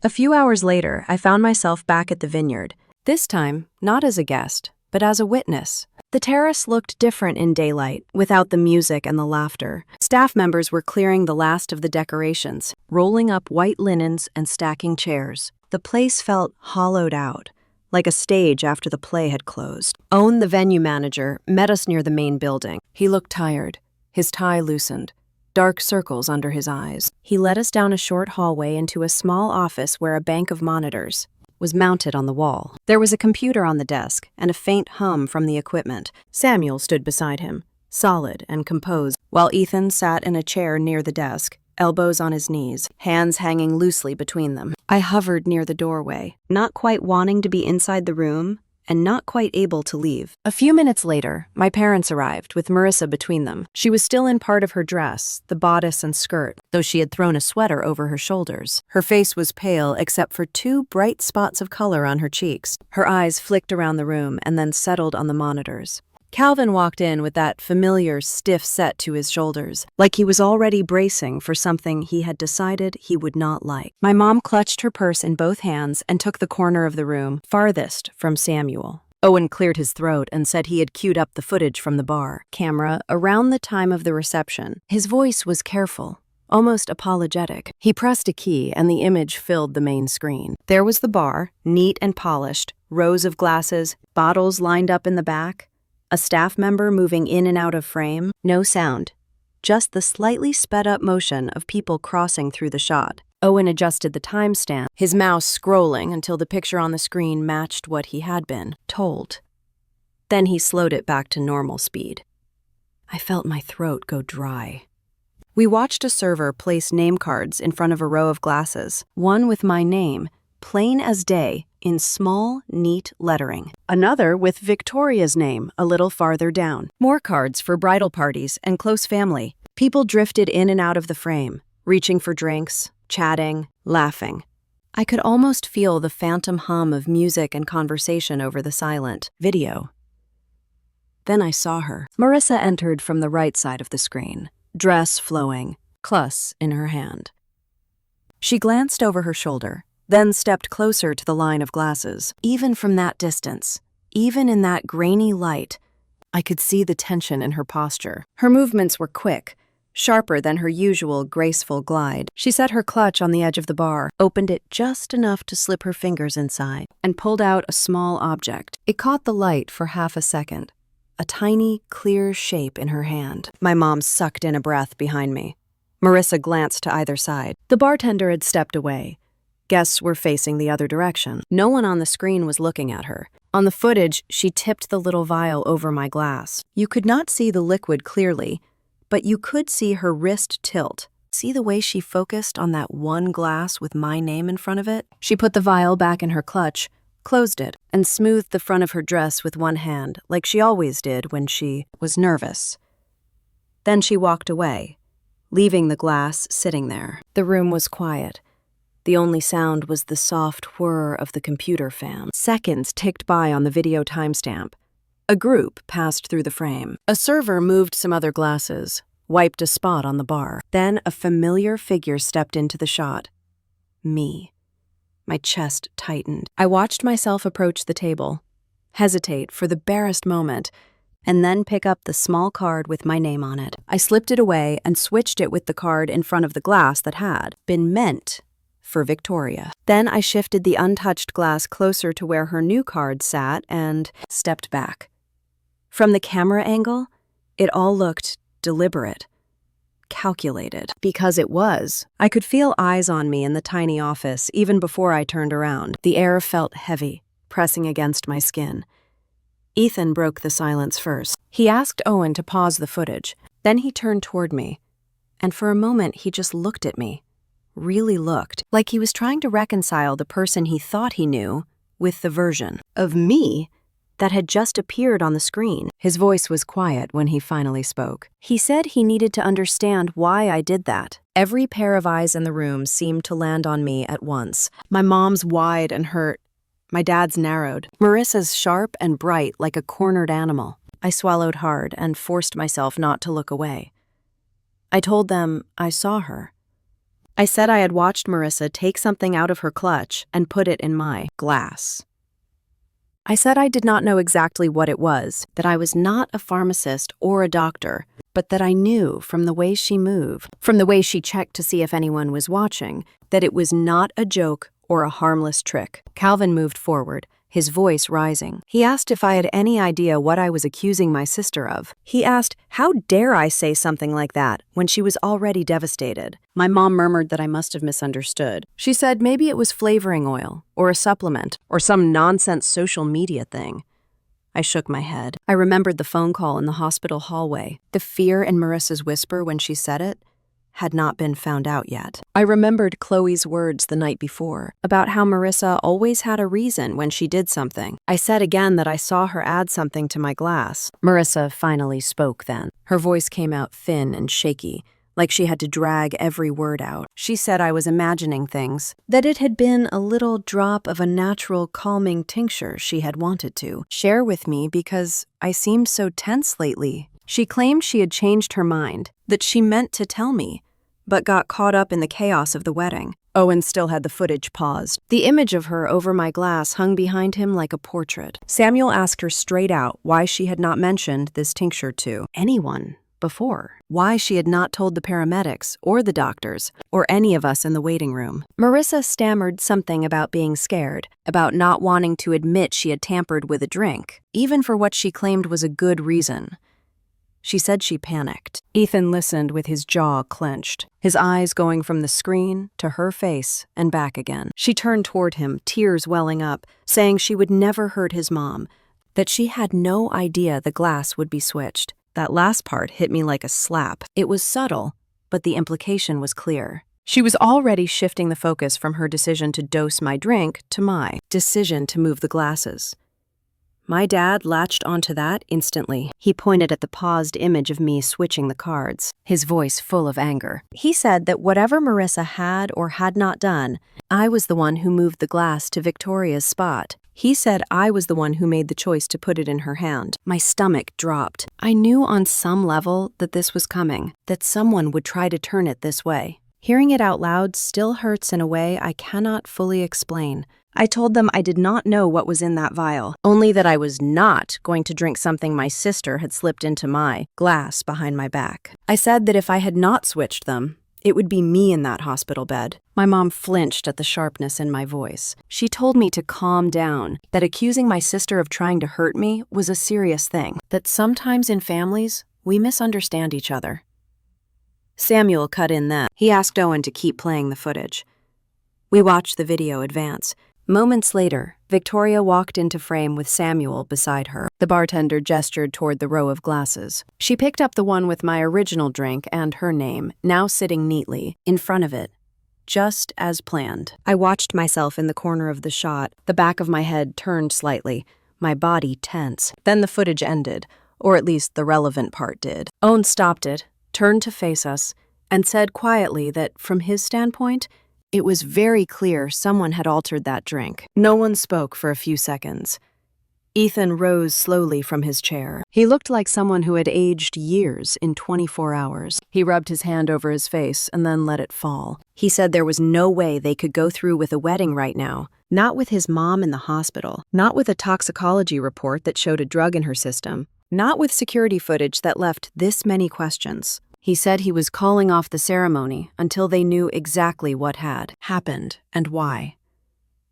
[SPEAKER 1] A few hours later, I found myself back at the vineyard, this time not as a guest, but as a witness. The terrace looked different in daylight, without the music and the laughter. Staff members were clearing the last of the decorations, rolling up white linens and stacking chairs. The place felt hollowed out, like a stage after the play had closed. Owen, the venue manager, met us near the main building. He looked tired, his tie loosened, dark circles under his eyes. He led us down a short hallway into a small office where a bank of monitors was mounted on the wall. There was a computer on the desk and a faint hum from the equipment. Samuel stood beside him, solid and composed, while Ethan sat in a chair near the desk, elbows on his knees, hands hanging loosely between them. I hovered near the doorway, not quite wanting to be inside the room and not quite able to leave. A few minutes later, my parents arrived, with Marissa between them. She was still in part of her dress, the bodice and skirt, though she had thrown a sweater over her shoulders. Her face was pale except for 2 bright spots of color on her cheeks. Her eyes flicked around the room and then settled on the monitors. Calvin walked in with that familiar stiff set to his shoulders, like he was already bracing for something he had decided he would not like. My mom clutched her purse in both hands and took the corner of the room, farthest from Samuel. Owen cleared his throat and said he had queued up the footage from the bar camera around the time of the reception. His voice was careful, almost apologetic. He pressed a key and the image filled the main screen. There was the bar, neat and polished, rows of glasses, bottles lined up in the back, a staff member moving in and out of frame, no sound, just the slightly sped-up motion of people crossing through the shot. Owen adjusted the timestamp, his mouse scrolling until the picture on the screen matched what he had been told. Then he slowed it back to normal speed. I felt my throat go dry. We watched a server place name cards in front of a row of glasses, one with my name, plain as day, in small, neat lettering. Another with Victoria's name a little farther down. More cards for bridal parties and close family. People drifted in and out of the frame, reaching for drinks, chatting, laughing. I could almost feel the phantom hum of music and conversation over the silent video. Then I saw her. Marissa entered from the right side of the screen, dress flowing, clus in her hand. She glanced over her shoulder, then stepped closer to the line of glasses. Even from that distance, even in that grainy light, I could see the tension in her posture. Her movements were quick, sharper than her usual graceful glide. She set her clutch on the edge of the bar, opened it just enough to slip her fingers inside, and pulled out a small object. It caught the light for half a second, a tiny, clear shape in her hand. My mom sucked in a breath behind me. Marissa glanced to either side. The bartender had stepped away. Guests were facing the other direction. No one on the screen was looking at her. On the footage, she tipped the little vial over my glass. You could not see the liquid clearly, but you could see her wrist tilt. See the way she focused on that one glass with my name in front of it? She put the vial back in her clutch, closed it, and smoothed the front of her dress with one hand, like she always did when she was nervous. Then she walked away, leaving the glass sitting there. The room was quiet. The only sound was the soft whir of the computer fan. Seconds ticked by on the video timestamp. A group passed through the frame. A server moved some other glasses, wiped a spot on the bar. Then a familiar figure stepped into the shot. Me. My chest tightened. I watched myself approach the table, hesitate for the barest moment, and then pick up the small card with my name on it. I slipped it away and switched it with the card in front of the glass that had been meant for Victoria. Then I shifted the untouched glass closer to where her new card sat and stepped back. From the camera angle, it all looked deliberate, calculated. Because it was. I could feel eyes on me in the tiny office even before I turned around. The air felt heavy, pressing against my skin. Ethan broke the silence first. He asked Owen to pause the footage. Then he turned toward me, and for a moment he just looked at me. Really looked, like he was trying to reconcile the person he thought he knew with the version of me that had just appeared on the screen. His voice was quiet when he finally spoke. He said he needed to understand why I did that. Every pair of eyes in the room seemed to land on me at once. My mom's wide and hurt. My dad's narrowed. Marissa's sharp and bright like a cornered animal. I swallowed hard and forced myself not to look away. I told them I saw her. I said I had watched Marissa take something out of her clutch and put it in my glass. I said I did not know exactly what it was, that I was not a pharmacist or a doctor, but that I knew from the way she moved, from the way she checked to see if anyone was watching, that it was not a joke or a harmless trick. Calvin moved forward, his voice rising. He asked if I had any idea what I was accusing my sister of. He asked, how dare I say something like that when she was already devastated? My mom murmured that I must have misunderstood. She said maybe it was flavoring oil, or a supplement, or some nonsense social media thing. I shook my head. I remembered the phone call in the hospital hallway. The fear in Marissa's whisper when she said it had not been found out yet. I remembered Chloe's words the night before about how Marissa always had a reason when she did something. I said again that I saw her add something to my glass. Marissa finally spoke then. Her voice came out thin and shaky, like she had to drag every word out. She said I was imagining things, that it had been a little drop of a natural calming tincture she had wanted to share with me because I seemed so tense lately. She claimed she had changed her mind, that she meant to tell me, but got caught up in the chaos of the wedding. Owen still had the footage paused. The image of her over my glass hung behind him like a portrait. Samuel asked her straight out why she had not mentioned this tincture to anyone before, why she had not told the paramedics or the doctors or any of us in the waiting room. Marissa stammered something about being scared, about not wanting to admit she had tampered with a drink, even for what she claimed was a good reason. She said she panicked. Ethan listened with his jaw clenched, his eyes going from the screen to her face and back again. She turned toward him, tears welling up, saying she would never hurt his mom, that she had no idea the glass would be switched. That last part hit me like a slap. It was subtle, but the implication was clear. She was already shifting the focus from her decision to dose my drink to my decision to move the glasses. My dad latched onto that instantly. He pointed at the paused image of me switching the cards, his voice full of anger. He said that whatever Marissa had or had not done, I was the one who moved the glass to Victoria's spot. He said I was the one who made the choice to put it in her hand. My stomach dropped. I knew on some level that this was coming, that someone would try to turn it this way. Hearing it out loud still hurts in a way I cannot fully explain. I told them I did not know what was in that vial, only that I was not going to drink something my sister had slipped into my glass behind my back. I said that if I had not switched them, it would be me in that hospital bed. My mom flinched at the sharpness in my voice. She told me to calm down, that accusing my sister of trying to hurt me was a serious thing, that sometimes in families, we misunderstand each other. Samuel cut in then. He asked Owen to keep playing the footage. We watched the video advance. Moments later, Victoria walked into frame with Samuel beside her. The bartender gestured toward the row of glasses. She picked up the one with my original drink and her name, now sitting neatly, in front of it, just as planned. I watched myself in the corner of the shot, the back of my head turned slightly, my body tense. Then the footage ended, or at least the relevant part did. Owen stopped it, turned to face us, and said quietly that, from his standpoint, it was very clear someone had altered that drink. No one spoke for a few seconds. Ethan rose slowly from his chair. He looked like someone who had aged years in 24 hours. He rubbed his hand over his face and then let it fall. He said there was no way they could go through with a wedding right now. Not with his mom in the hospital. Not with a toxicology report that showed a drug in her system. Not with security footage that left this many questions. He said he was calling off the ceremony until they knew exactly what had happened and why.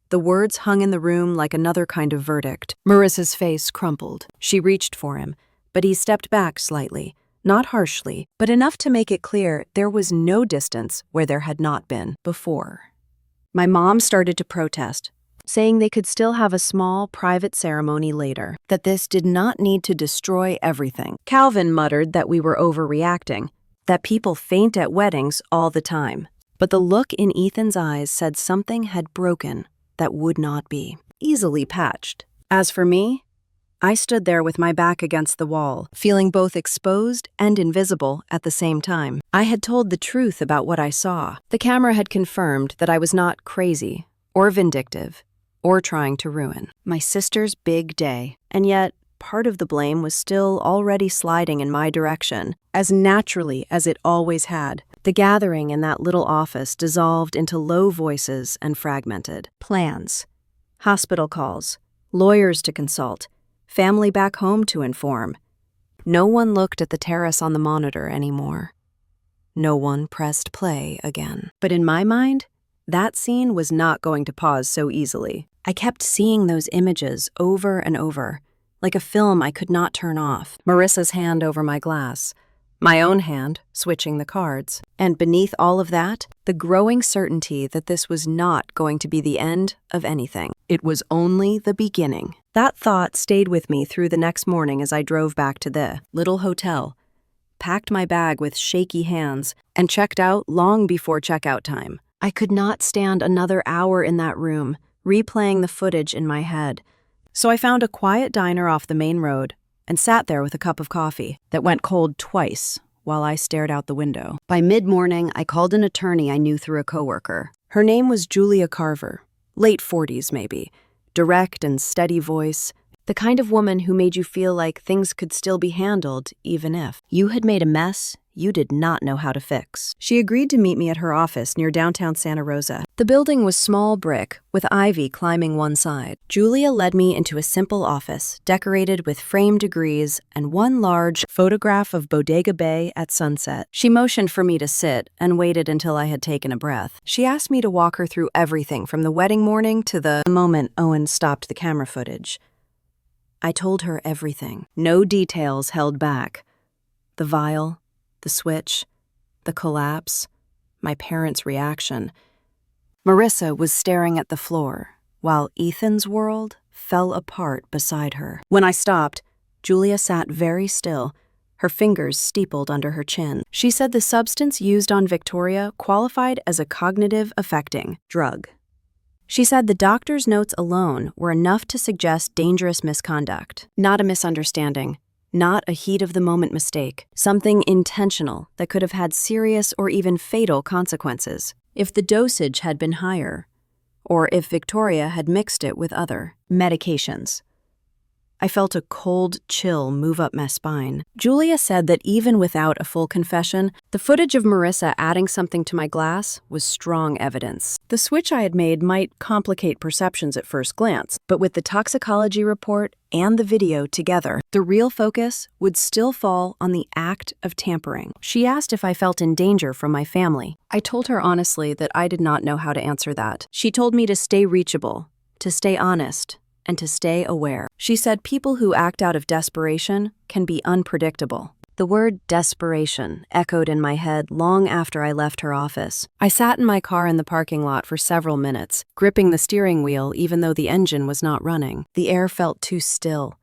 [SPEAKER 1] The words hung in the room like another kind of verdict. Marissa's face crumpled. She reached for him, but he stepped back slightly, not harshly, but enough to make it clear there was no distance where there had not been before. My mom started to protest, saying they could still have a small, private ceremony later, that this did not need to destroy everything. Calvin muttered that we were overreacting, that people faint at weddings all the time. But the look in Ethan's eyes said something had broken that would not be easily patched. As for me, I stood there with my back against the wall, feeling both exposed and invisible at the same time. I had told the truth about what I saw. The camera had confirmed that I was not crazy, or vindictive, or trying to ruin my sister's big day. And yet, part of the blame was still already sliding in my direction, as naturally as it always had. The gathering in that little office dissolved into low voices and fragmented. Plans, hospital calls, lawyers to consult, family back home to inform. No one looked at the terrace on the monitor anymore. No one pressed play again. But in my mind, that scene was not going to pause so easily. I kept seeing those images over and over, like a film I could not turn off. Marissa's hand over my glass, my own hand switching the cards. And beneath all of that, the growing certainty that this was not going to be the end of anything. It was only the beginning. That thought stayed with me through the next morning as I drove back to the little hotel, packed my bag with shaky hands, and checked out long before checkout time. I could not stand another hour in that room, replaying the footage in my head. So I found a quiet diner off the main road and sat there with a cup of coffee that went cold twice while I stared out the window. By mid-morning, I called an attorney I knew through a coworker. Her name was Julia Carver, late 40s maybe, direct and steady voice, the kind of woman who made you feel like things could still be handled even if you had made a mess you did not know how to fix. She agreed to meet me at her office near downtown Santa Rosa. The building was small brick, with ivy climbing one side. Julia led me into a simple office, decorated with framed degrees and one large photograph of Bodega Bay at sunset. She motioned for me to sit and waited until I had taken a breath. She asked me to walk her through everything from the wedding morning to the moment Owen stopped the camera footage. I told her everything, no details held back. The vial, the switch, the collapse, my parents' reaction. Marissa was staring at the floor, while Ethan's world fell apart beside her. When I stopped, Julia sat very still, her fingers steepled under her chin. She said the substance used on Victoria qualified as a cognitive affecting drug. She said the doctor's notes alone were enough to suggest dangerous misconduct, not a misunderstanding. Not a heat-of-the-moment mistake, something intentional that could have had serious or even fatal consequences if the dosage had been higher, or if Victoria had mixed it with other medications. I felt a cold chill move up my spine. Julia said that even without a full confession, the footage of Marissa adding something to my glass was strong evidence. The switch I had made might complicate perceptions at first glance, but with the toxicology report and the video together, the real focus would still fall on the act of tampering. She asked if I felt in danger from my family. I told her honestly that I did not know how to answer that. She told me to stay reachable, to stay honest, and to stay aware. She said people who act out of desperation can be unpredictable. The word desperation echoed in my head long after I left her office. I sat in my car in the parking lot for several minutes, gripping the steering wheel even though the engine was not running. The air felt too still.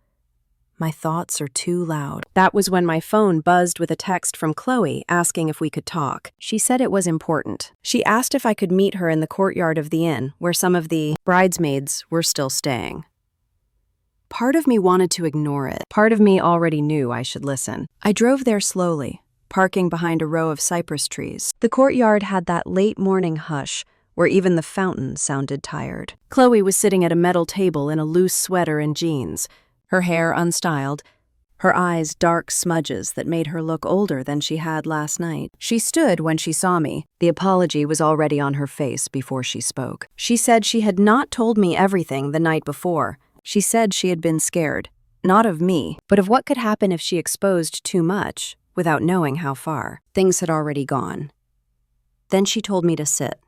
[SPEAKER 1] My thoughts are too loud. That was when my phone buzzed with a text from Chloe asking if we could talk. She said it was important. She asked if I could meet her in the courtyard of the inn, where some of the bridesmaids were still staying. Part of me wanted to ignore it. Part of me already knew I should listen. I drove there slowly, parking behind a row of cypress trees. The courtyard had that late morning hush where even the fountain sounded tired. Chloe was sitting at a metal table in a loose sweater and jeans, her hair unstyled, her eyes dark smudges that made her look older than she had last night. She stood when she saw me. The apology was already on her face before she spoke. She said she had not told me everything the night before. She said she had been scared, not of me, but of what could happen if she exposed too much without knowing how far. Things had already gone. Then she told me to sit.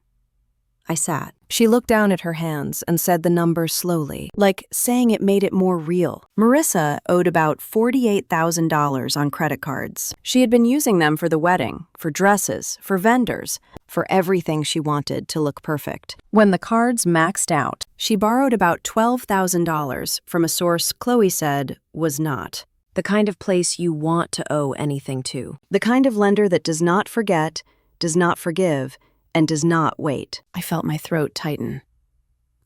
[SPEAKER 1] I sat. She looked down at her hands and said the number slowly, like saying it made it more real. Marissa owed about $48,000 on credit cards. She had been using them for the wedding, for dresses, for vendors, for everything she wanted to look perfect. When the cards maxed out, she borrowed about $12,000 from a source Chloe said was not the kind of place you want to owe anything to. The kind of lender that does not forget, does not forgive, and does not wait. I felt my throat tighten.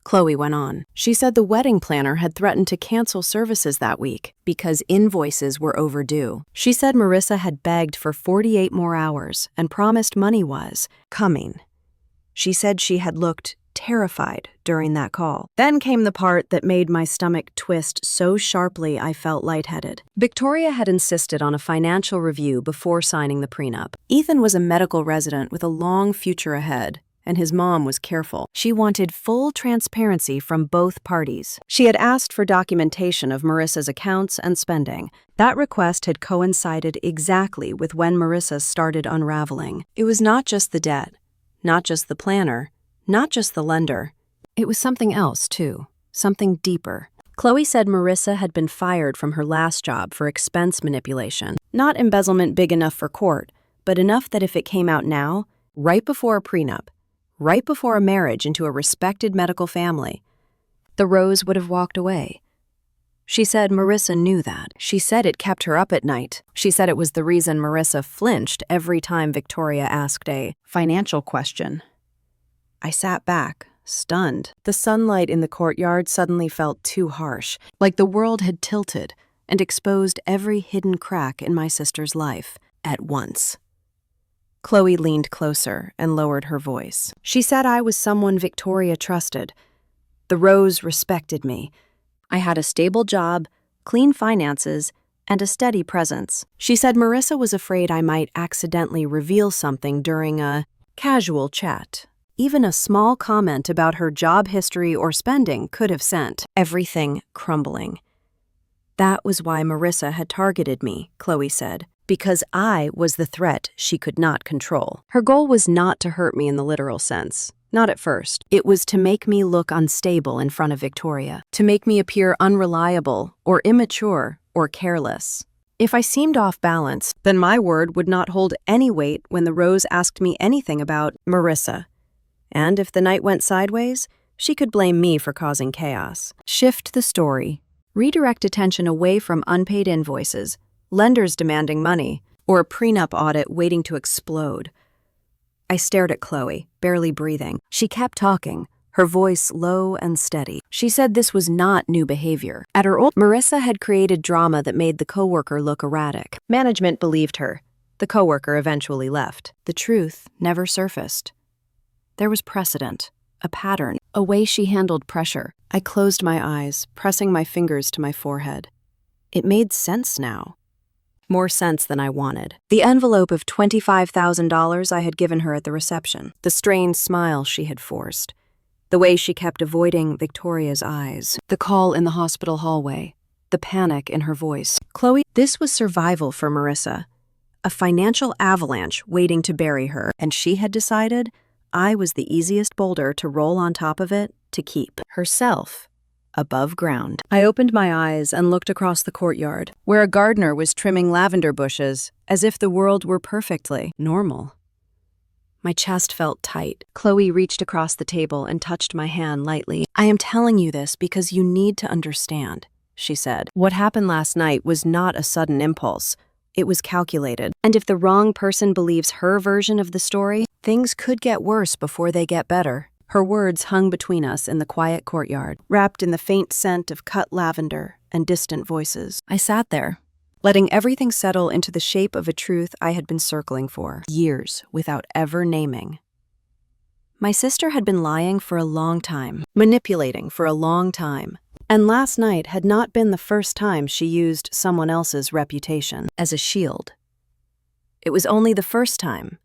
[SPEAKER 1] Chloe went on. She said the wedding planner had threatened to cancel services that week because invoices were overdue. She said Marissa had begged for 48 more hours and promised money was coming. She said she had looked terrified during that call. Then came the part that made my stomach twist so sharply I felt lightheaded. Victoria had insisted on a financial review before signing the prenup. Ethan was a medical resident with a long future ahead, and his mom was careful. She wanted full transparency from both parties. She had asked for documentation of Marissa's accounts and spending. That request had coincided exactly with when Marissa started unraveling. It was not just the debt, not just the planner, not just the lender. It was something else, too. Something deeper. Chloe said Marissa had been fired from her last job for expense manipulation. Not embezzlement big enough for court, but enough that if it came out now, right before a prenup, right before a marriage into a respected medical family, the Rose would have walked away. She said Marissa knew that. She said it kept her up at night. She said it was the reason Marissa flinched every time Victoria asked a financial question. I sat back, stunned. The sunlight in the courtyard suddenly felt too harsh, like the world had tilted and exposed every hidden crack in my sister's life at once. Chloe leaned closer and lowered her voice. She said I was someone Victoria trusted. The Rose respected me. I had a stable job, clean finances, and a steady presence. She said Marissa was afraid I might accidentally reveal something during a casual chat. Even a small comment about her job history or spending could have sent everything crumbling. That was why Marissa had targeted me, Chloe said, because I was the threat she could not control. Her goal was not to hurt me in the literal sense. Not at first. It was to make me look unstable in front of Victoria, to make me appear unreliable or immature or careless. If I seemed off balance, then my word would not hold any weight when the Rose asked me anything about Marissa. And if the night went sideways, she could blame me for causing chaos. Shift the story. Redirect attention away from unpaid invoices, lenders demanding money, or a prenup audit waiting to explode. I stared at Chloe, barely breathing. She kept talking, her voice low and steady. She said this was not new behavior. At her old, Marissa had created drama that made the coworker look erratic. Management believed her. The coworker eventually left. The truth never surfaced. There was precedent, a pattern, a way she handled pressure. I closed my eyes, pressing my fingers to my forehead. It made sense now. More sense than I wanted. The envelope of $25,000 I had given her at the reception, the strained smile she had forced, the way she kept avoiding Victoria's eyes, the call in the hospital hallway, the panic in her voice. Chloe, this was survival for Marissa, a financial avalanche waiting to bury her, and she had decided I was the easiest boulder to roll on top of it to keep herself above ground. I opened my eyes and looked across the courtyard, where a gardener was trimming lavender bushes, as if the world were perfectly normal. My chest felt tight. Chloe reached across the table and touched my hand lightly. I am telling you this because you need to understand, she said. What happened last night was not a sudden impulse. It was calculated. And if the wrong person believes her version of the story, things could get worse before they get better. Her words hung between us in the quiet courtyard, wrapped in the faint scent of cut lavender and distant voices. I sat there, letting everything settle into the shape of a truth I had been circling for years without ever naming. My sister had been lying for a long time, manipulating for a long time. And last night had not been the first time she used someone else's reputation as a shield. It was only the first time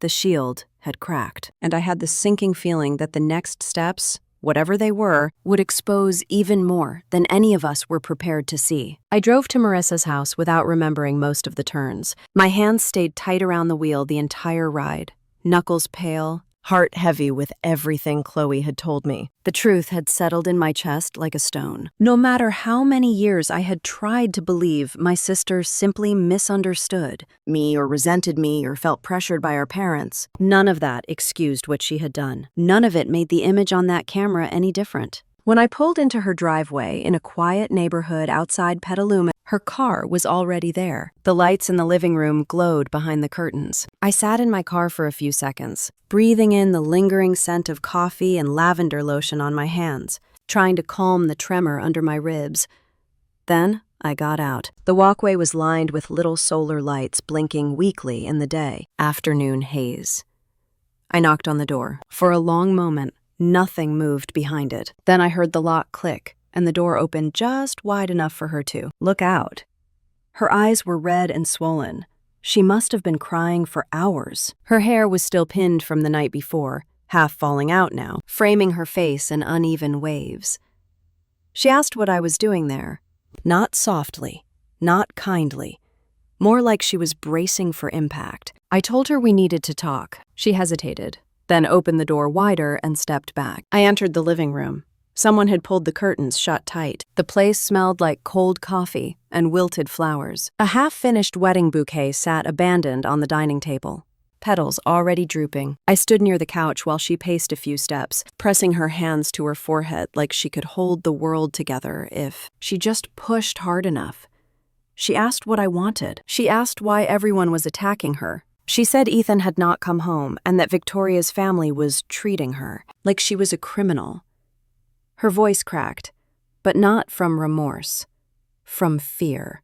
[SPEAKER 1] the shield had cracked, and I had the sinking feeling that the next steps, whatever they were, would expose even more than any of us were prepared to see. I drove to Marissa's house without remembering most of the turns. My hands stayed tight around the wheel the entire ride, knuckles pale, heart heavy with everything Chloe had told me. The truth had settled in my chest like a stone. No matter how many years I had tried to believe my sister simply misunderstood me or resented me or felt pressured by our parents, none of that excused what she had done. None of it made the image on that camera any different. When I pulled into her driveway in a quiet neighborhood outside Petaluma, Her car was already there. The lights in the living room glowed behind the curtains. I sat in my car for a few seconds, breathing in the lingering scent of coffee and lavender lotion on my hands, trying to calm the tremor under my ribs. Then I got out. The walkway was lined with little solar lights blinking weakly in the day, afternoon haze. I knocked on the door. For a long moment, nothing moved behind it. Then I heard the lock click, and the door opened just wide enough for her to look out. Her eyes were red and swollen. She must have been crying for hours. Her hair was still pinned from the night before, half falling out now, framing her face in uneven waves. She asked what I was doing there. Not softly, not kindly, more like she was bracing for impact. I told her we needed to talk. She hesitated, then opened the door wider and stepped back. I entered the living room. Someone had pulled the curtains shut tight. The place smelled like cold coffee and wilted flowers. A half-finished wedding bouquet sat abandoned on the dining table, petals already drooping. I stood near the couch while she paced a few steps, pressing her hands to her forehead like she could hold the world together if she just pushed hard enough. She asked what I wanted. She asked why everyone was attacking her. She said Ethan had not come home and that Victoria's family was treating her like she was a criminal. Her voice cracked, but not from remorse, from fear.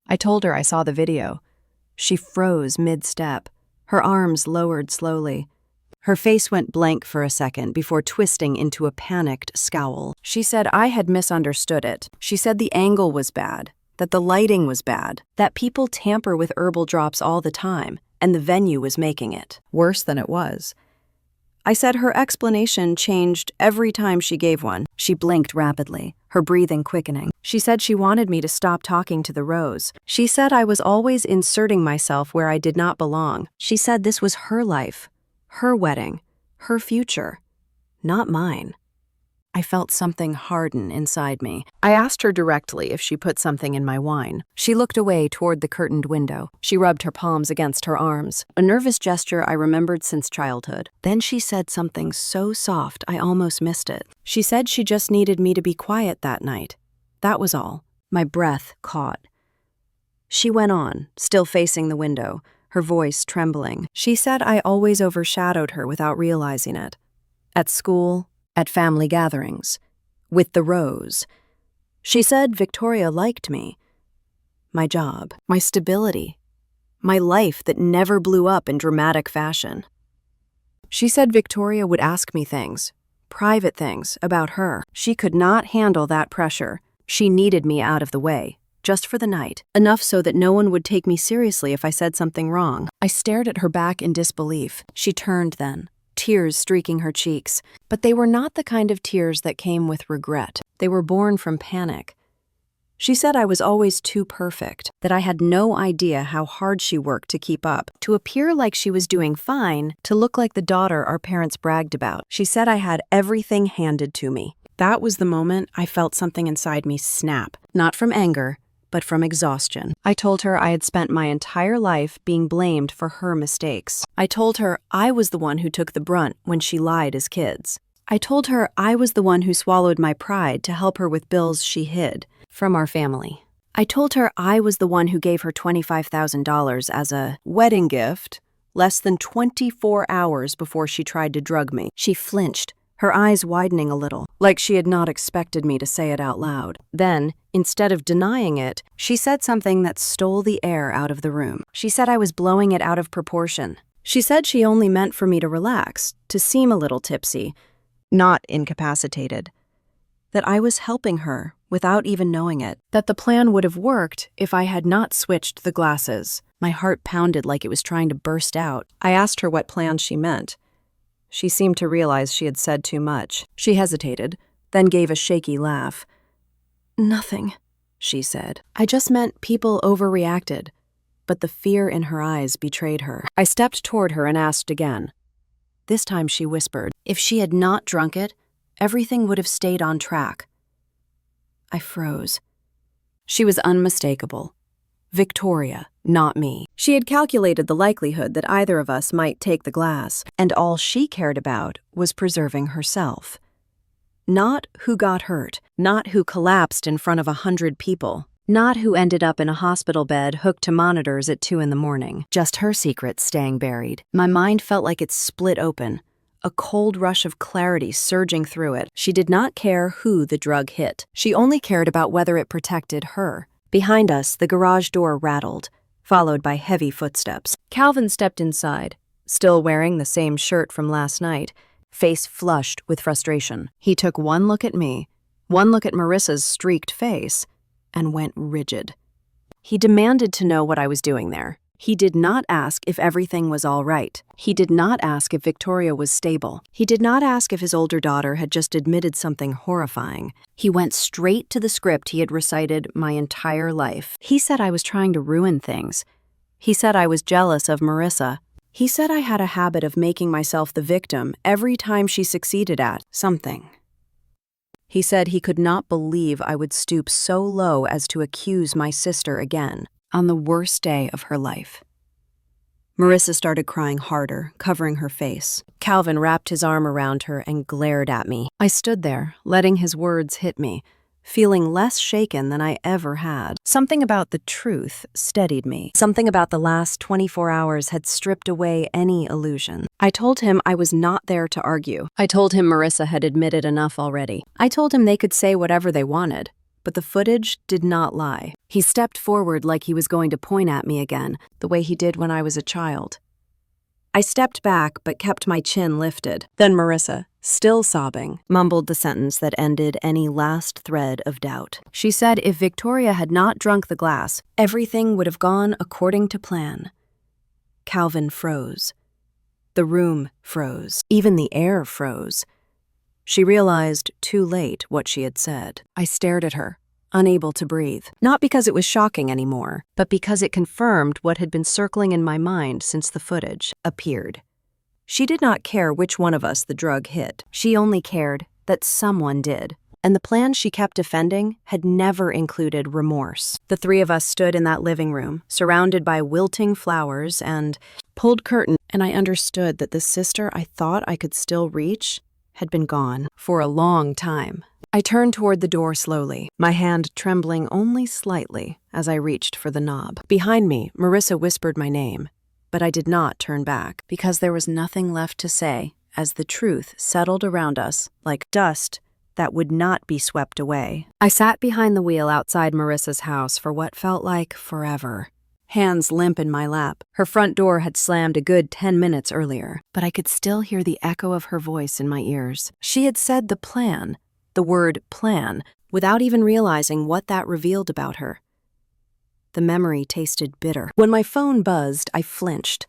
[SPEAKER 1] I told her I saw the video. She froze mid-step, her arms lowered slowly. Her face went blank for a second before twisting into a panicked scowl. She said I had misunderstood it. She said the angle was bad, that the lighting was bad, that people tamper with herbal drops all the time, and the venue was making it worse than it was. I said her explanation changed every time she gave one. She blinked rapidly, her breathing quickening. She said she wanted me to stop talking to the Rose. She said I was always inserting myself where I did not belong. She said this was her life, her wedding, her future, not mine. I felt something harden inside me. I asked her directly if she put something in my wine. She looked away toward the curtained window. She rubbed her palms against her arms, a nervous gesture I remembered since childhood. Then she said something so soft I almost missed it. She said she just needed me to be quiet that night. That was all. My breath caught. She went on, still facing the window, her voice trembling. She said I always overshadowed her without realizing it. At school, at family gatherings, with the Rose. She said Victoria liked me. My job, my stability, my life that never blew up in dramatic fashion. She said Victoria would ask me things, private things, about her. She could not handle that pressure. She needed me out of the way, just for the night, enough so that no one would take me seriously if I said something wrong. I stared at her back in disbelief. She turned then, tears streaking her cheeks, but they were not the kind of tears that came with regret. They were born from panic. She said I was always too perfect, that I had no idea how hard she worked to keep up, to appear like she was doing fine, to look like the daughter our parents bragged about. She said I had everything handed to me. That was the moment I felt something inside me snap, not from anger, but from exhaustion. I told her I had spent my entire life being blamed for her mistakes. I told her I was the one who took the brunt when she lied as kids. I told her I was the one who swallowed my pride to help her with bills she hid from our family. I told her I was the one who gave her $25,000 as a wedding gift less than 24 hours before she tried to drug me. She flinched, her eyes widening a little, like she had not expected me to say it out loud. Then, instead of denying it, she said something that stole the air out of the room. She said I was blowing it out of proportion. She said she only meant for me to relax, to seem a little tipsy, not incapacitated. That I was helping her without even knowing it. That the plan would have worked if I had not switched the glasses. My heart pounded like it was trying to burst out. I asked her what plan she meant. She seemed to realize she had said too much. She hesitated, then gave a shaky laugh. "Nothing," she said. I just meant people overreacted, but the fear in her eyes betrayed her. I stepped toward her and asked again. This time she whispered, if she had not drunk it, everything would have stayed on track. I froze. She was unmistakable. Victoria, not me. She had calculated the likelihood that either of us might take the glass, and all she cared about was preserving herself. Not who got hurt, not who collapsed in front of 100 people. Not who ended up in a hospital bed hooked to monitors at 2 in the morning. Just her secret staying buried. My mind felt like it split open, a cold rush of clarity surging through it. She did not care who the drug hit. She only cared about whether it protected her. Behind us, the garage door rattled, followed by heavy footsteps. Calvin stepped inside, still wearing the same shirt from last night, face flushed with frustration. He took one look at me, one look at Marissa's streaked face, and went rigid. He demanded to know what I was doing there. He did not ask if everything was all right. He did not ask if Victoria was stable. He did not ask if his older daughter had just admitted something horrifying. He went straight to the script he had recited my entire life. He said I was trying to ruin things. He said I was jealous of Marissa. He said I had a habit of making myself the victim every time she succeeded at something. He said he could not believe I would stoop so low as to accuse my sister again, on the worst day of her life. Marissa started crying harder, covering her face. Calvin wrapped his arm around her and glared at me. I stood there, letting his words hit me, feeling less shaken than I ever had. Something about the truth steadied me. Something about the last 24 hours had stripped away any illusion. I told him I was not there to argue. I told him Marissa had admitted enough already. I told him they could say whatever they wanted, but the footage did not lie. He stepped forward like he was going to point at me again, the way he did when I was a child. I stepped back but kept my chin lifted. Then Marissa, still sobbing, mumbled the sentence that ended any last thread of doubt. She said if Victoria had not drunk the glass, everything would have gone according to plan. Calvin froze. The room froze. Even the air froze. She realized too late what she had said. I stared at her, unable to breathe. Not because it was shocking anymore, but because it confirmed what had been circling in my mind since the footage appeared. She did not care which one of us the drug hit. She only cared that someone did. And the plan she kept defending had never included remorse. The three of us stood in that living room, surrounded by wilting flowers and pulled curtain, and I understood that the sister I thought I could still reach had been gone for a long time. I turned toward the door slowly, my hand trembling only slightly as I reached for the knob. Behind me, Marissa whispered my name, but I did not turn back because there was nothing left to say as the truth settled around us like dust that would not be swept away. I sat behind the wheel outside Marissa's house for what felt like forever. Hands limp in my lap. Her front door had slammed a good 10 minutes earlier, but I could still hear the echo of her voice in my ears. She had said the word plan, without even realizing what that revealed about her. The memory tasted bitter. When my phone buzzed, I flinched.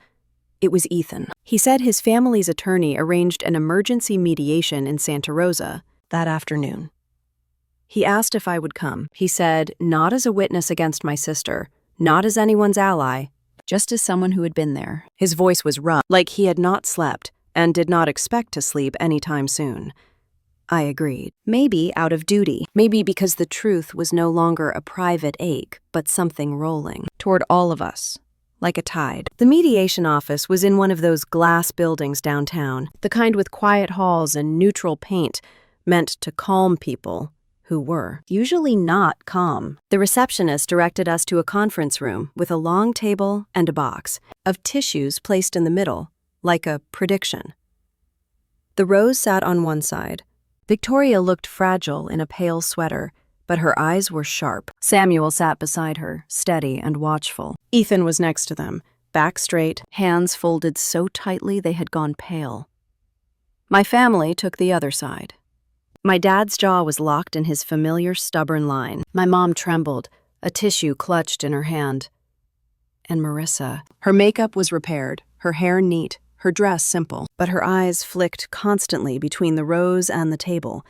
[SPEAKER 1] It was Ethan. He said his family's attorney arranged an emergency mediation in Santa Rosa that afternoon. He asked if I would come. He said, not as a witness against my sister, not as anyone's ally, just as someone who had been there. His voice was rough, like he had not slept and did not expect to sleep anytime soon. I agreed. Maybe out of duty. Maybe because the truth was no longer a private ache, but something rolling toward all of us, like a tide. The mediation office was in one of those glass buildings downtown, the kind with quiet halls and neutral paint meant to calm people who were usually not calm. The receptionist directed us to a conference room with a long table and a box of tissues placed in the middle, like a prediction. The Rose sat on one side. Victoria looked fragile in a pale sweater, but her eyes were sharp. Samuel sat beside her, steady and watchful. Ethan was next to them, back straight, hands folded so tightly they had gone pale. My family took the other side. My dad's jaw was locked in his familiar stubborn line. My mom trembled, a tissue clutched in her hand. And Marissa. Her makeup was repaired, her hair neat, her dress simple, but her eyes flicked constantly between the Rose and the table,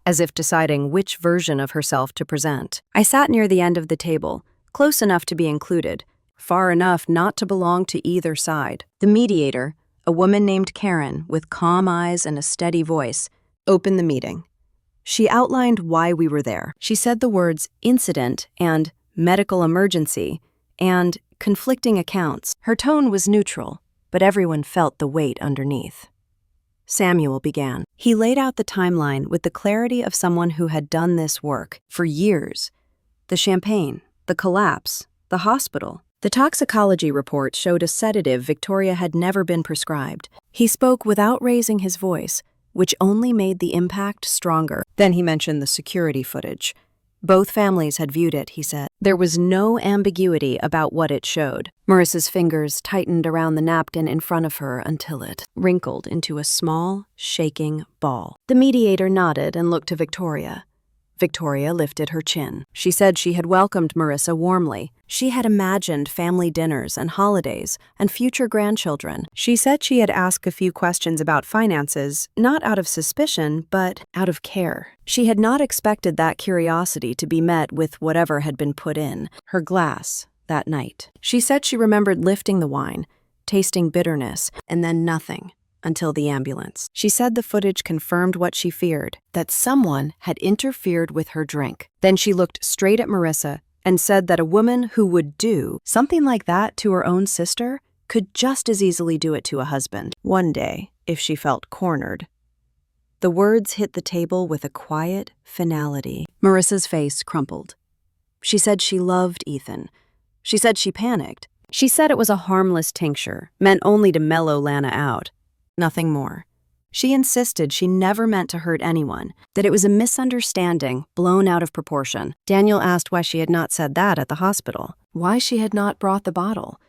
[SPEAKER 1] as if deciding which version of herself to present. I sat near the end of the table, close enough to be included, far enough not to belong to either side. The mediator, a woman named Karen with calm eyes and a steady voice, opened the meeting. She outlined why we were there. She said the words incident and medical emergency and conflicting accounts. Her tone was neutral, but everyone felt the weight underneath. Samuel began. He laid out the timeline with the clarity of someone who had done this work for years. The champagne, the collapse, the hospital. The toxicology report showed a sedative Victoria had never been prescribed. He spoke without raising his voice, which only made the impact stronger. Then he mentioned the security footage. Both families had viewed it, he said. There was no ambiguity about what it showed. Marissa's fingers tightened around the napkin in front of her until it wrinkled into a small, shaking ball. The mediator nodded and looked to Victoria. Victoria lifted her chin. She said she had welcomed Marissa warmly. She had imagined family dinners and holidays and future grandchildren. She said she had asked a few questions about finances, not out of suspicion, but out of care. She had not expected that curiosity to be met with whatever had been put in her glass that night. She said she remembered lifting the wine, tasting bitterness, and then nothing. Until the ambulance. She said the footage confirmed what she feared, that someone had interfered with her drink. Then she looked straight at Marissa and said that a woman who would do something like that to her own sister could just as easily do it to a husband, one day, if she felt cornered. The words hit the table with a quiet finality. Marissa's face crumpled. She said she loved Ethan. She said she panicked. She said it was a harmless tincture, meant only to mellow Lana out. Nothing more. She insisted she never meant to hurt anyone, that it was a misunderstanding blown out of proportion. Daniel asked why she had not said that at the hospital, why she had not brought the bottle,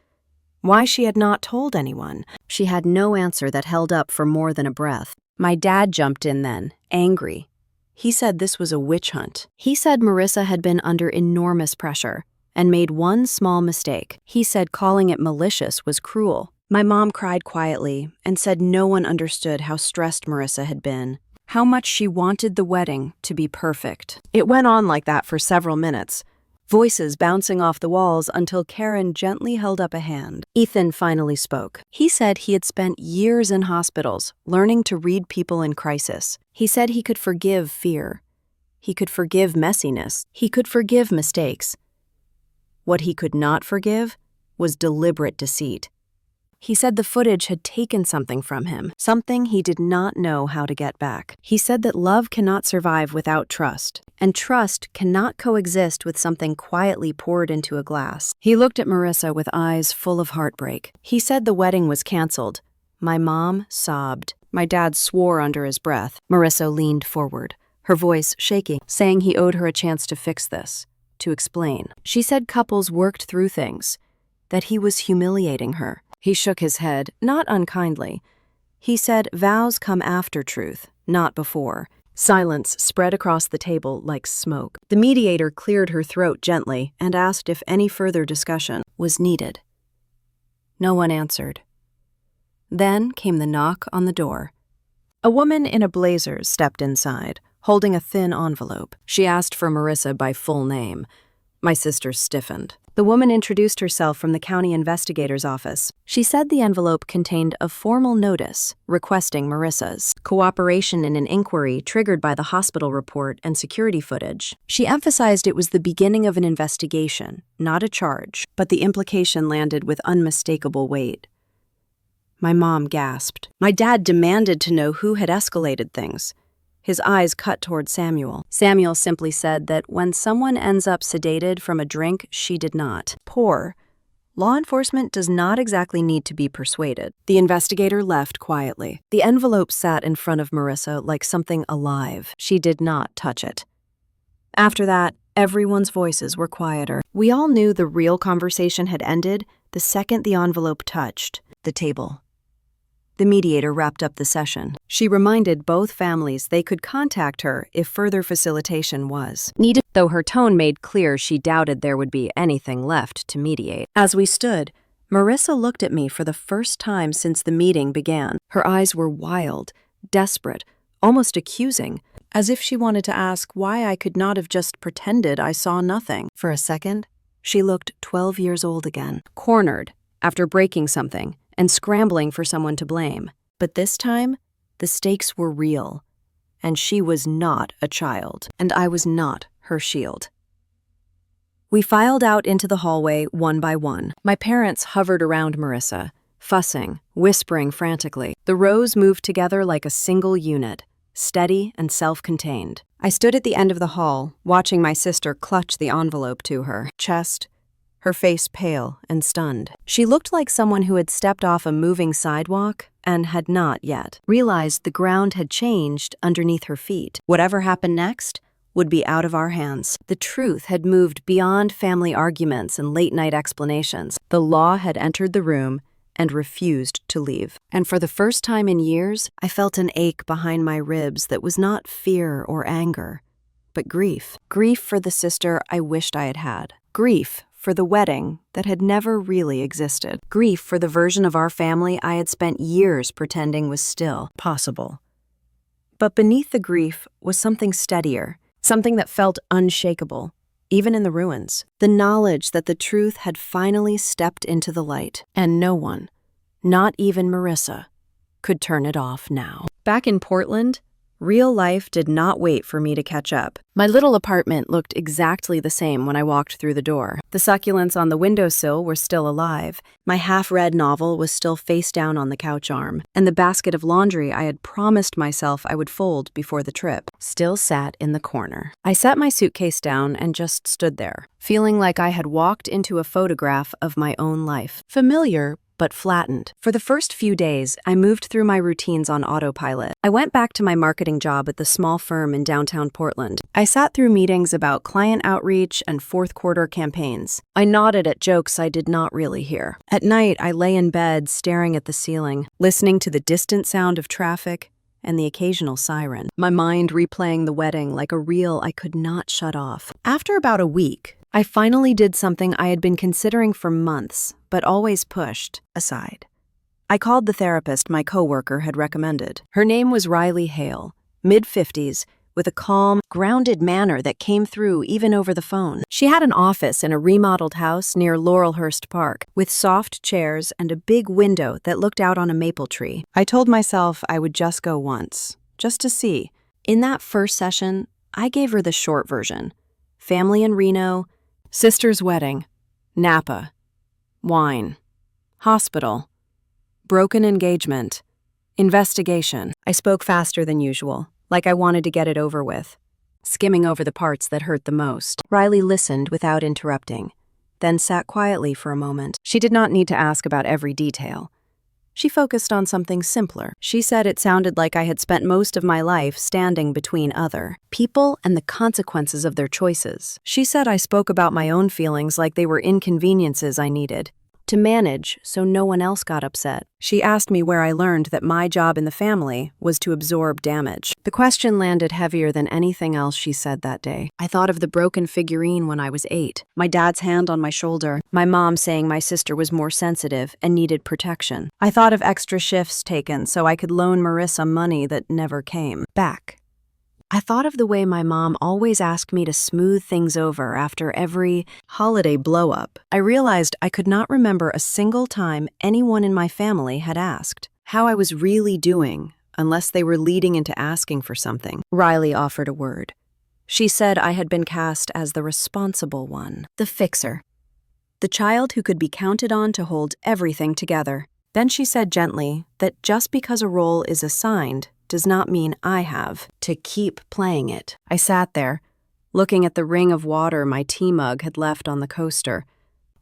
[SPEAKER 1] why she had not told anyone. She had no answer that held up for more than a breath. My dad jumped in then, angry. He said this was a witch hunt. He said Marissa had been under enormous pressure and made one small mistake. He said calling it malicious was cruel. My mom cried quietly and said no one understood how stressed Marissa had been, how much she wanted the wedding to be perfect. It went on like that for several minutes, voices bouncing off the walls until Karen gently held up a hand. Ethan finally spoke. He said he had spent years in hospitals learning to read people in crisis. He said he could forgive fear. He could forgive messiness. He could forgive mistakes. What he could not forgive was deliberate deceit. He said the footage had taken something from him, something he did not know how to get back. He said that love cannot survive without trust, and trust cannot coexist with something quietly poured into a glass. He looked at Marissa with eyes full of heartbreak. He said the wedding was canceled. My mom sobbed. My dad swore under his breath. Marissa leaned forward, her voice shaking, saying he owed her a chance to fix this, to explain. She said couples worked through things, that he was humiliating her. He shook his head, not unkindly. He said vows come after truth, not before. Silence spread across the table like smoke. The mediator cleared her throat gently and asked if any further discussion was needed. No one answered. Then came the knock on the door. A woman in a blazer stepped inside, holding a thin envelope. She asked for Marissa by full name. My sister stiffened. The woman introduced herself from the county investigator's office. She said the envelope contained a formal notice requesting Marissa's cooperation in an inquiry triggered by the hospital report and security footage. She emphasized it was the beginning of an investigation, not a charge, but the implication landed with unmistakable weight. My mom gasped. My dad demanded to know who had escalated things. His eyes cut toward Samuel. Samuel simply said that when someone ends up sedated from a drink she did not pour, law enforcement does not exactly need to be persuaded. The investigator left quietly. The envelope sat in front of Marissa like something alive. She did not touch it. After that, everyone's voices were quieter. We all knew the real conversation had ended the second the envelope touched the table. The mediator wrapped up the session. She reminded both families they could contact her if further facilitation was needed, though her tone made clear she doubted there would be anything left to mediate. As we stood, Marissa looked at me for the first time since the meeting began. Her eyes were wild, desperate, almost accusing, as if she wanted to ask why I could not have just pretended I saw nothing. For a second, she looked 12 years old again, cornered after breaking something and scrambling for someone to blame. But this time, the stakes were real, and she was not a child, and I was not her shield. We filed out into the hallway one by one. My parents hovered around Marissa, fussing, whispering frantically. The rows moved together like a single unit, steady and self-contained. I stood at the end of the hall, watching my sister clutch the envelope to her chest, her face pale and stunned. She looked like someone who had stepped off a moving sidewalk and had not yet realized the ground had changed underneath her feet. Whatever happened next would be out of our hands. The truth had moved beyond family arguments and late-night explanations. The law had entered the room and refused to leave. And for the first time in years, I felt an ache behind my ribs that was not fear or anger, but grief. Grief for the sister I wished I had had. Grief for the wedding that had never really existed. Grief for the version of our family I had spent years pretending was still possible. But beneath the grief was something steadier, something that felt unshakable, even in the ruins. The knowledge that the truth had finally stepped into the light, and no one, not even Marissa, could turn it off now. Back in Portland, real life did not wait for me to catch up. My little apartment looked exactly the same when I walked through the door. The succulents on the windowsill were still alive. My half-read novel was still face down on the couch arm, and the basket of laundry I had promised myself I would fold before the trip still sat in the corner. I set my suitcase down and just stood there, feeling like I had walked into a photograph of my own life. Familiar, but flattened. For the first few days, I moved through my routines on autopilot. I went back to my marketing job at the small firm in downtown Portland. I sat through meetings about client outreach and fourth quarter campaigns. I nodded at jokes I did not really hear. At night, I lay in bed staring at the ceiling, listening to the distant sound of traffic and the occasional siren, my mind replaying the wedding like a reel I could not shut off. After about a week, I finally did something I had been considering for months, but always pushed aside. I called the therapist my coworker had recommended. Her name was Riley Hale, mid-50s, with a calm, grounded manner that came through even over the phone. She had an office in a remodeled house near Laurelhurst Park, with soft chairs and a big window that looked out on a maple tree. I told myself I would just go once, just to see. In that first session, I gave her the short version. Family in Reno, sister's wedding, Napa, wine, hospital, broken engagement, investigation. I spoke faster than usual, like I wanted to get it over with, skimming over the parts that hurt the most. Riley listened without interrupting, then sat quietly for a moment. She did not need to ask about every detail. She focused on something simpler. She said it sounded like I had spent most of my life standing between other people and the consequences of their choices. She said I spoke about my own feelings like they were inconveniences I needed to manage so no one else got upset. She asked me where I learned that my job in the family was to absorb damage. The question landed heavier than anything else she said that day. I thought of the broken figurine when I was 8, my dad's hand on my shoulder, my mom saying my sister was more sensitive and needed protection. I thought of extra shifts taken so I could loan Marissa money that never came back. I thought of the way my mom always asked me to smooth things over after every holiday blow-up. I realized I could not remember a single time anyone in my family had asked how I was really doing unless they were leading into asking for something. Riley offered a word. She said I had been cast as the responsible one, the fixer, the child who could be counted on to hold everything together. Then she said gently that just because a role is assigned does not mean I have to keep playing it. I sat there, looking at the ring of water my tea mug had left on the coaster,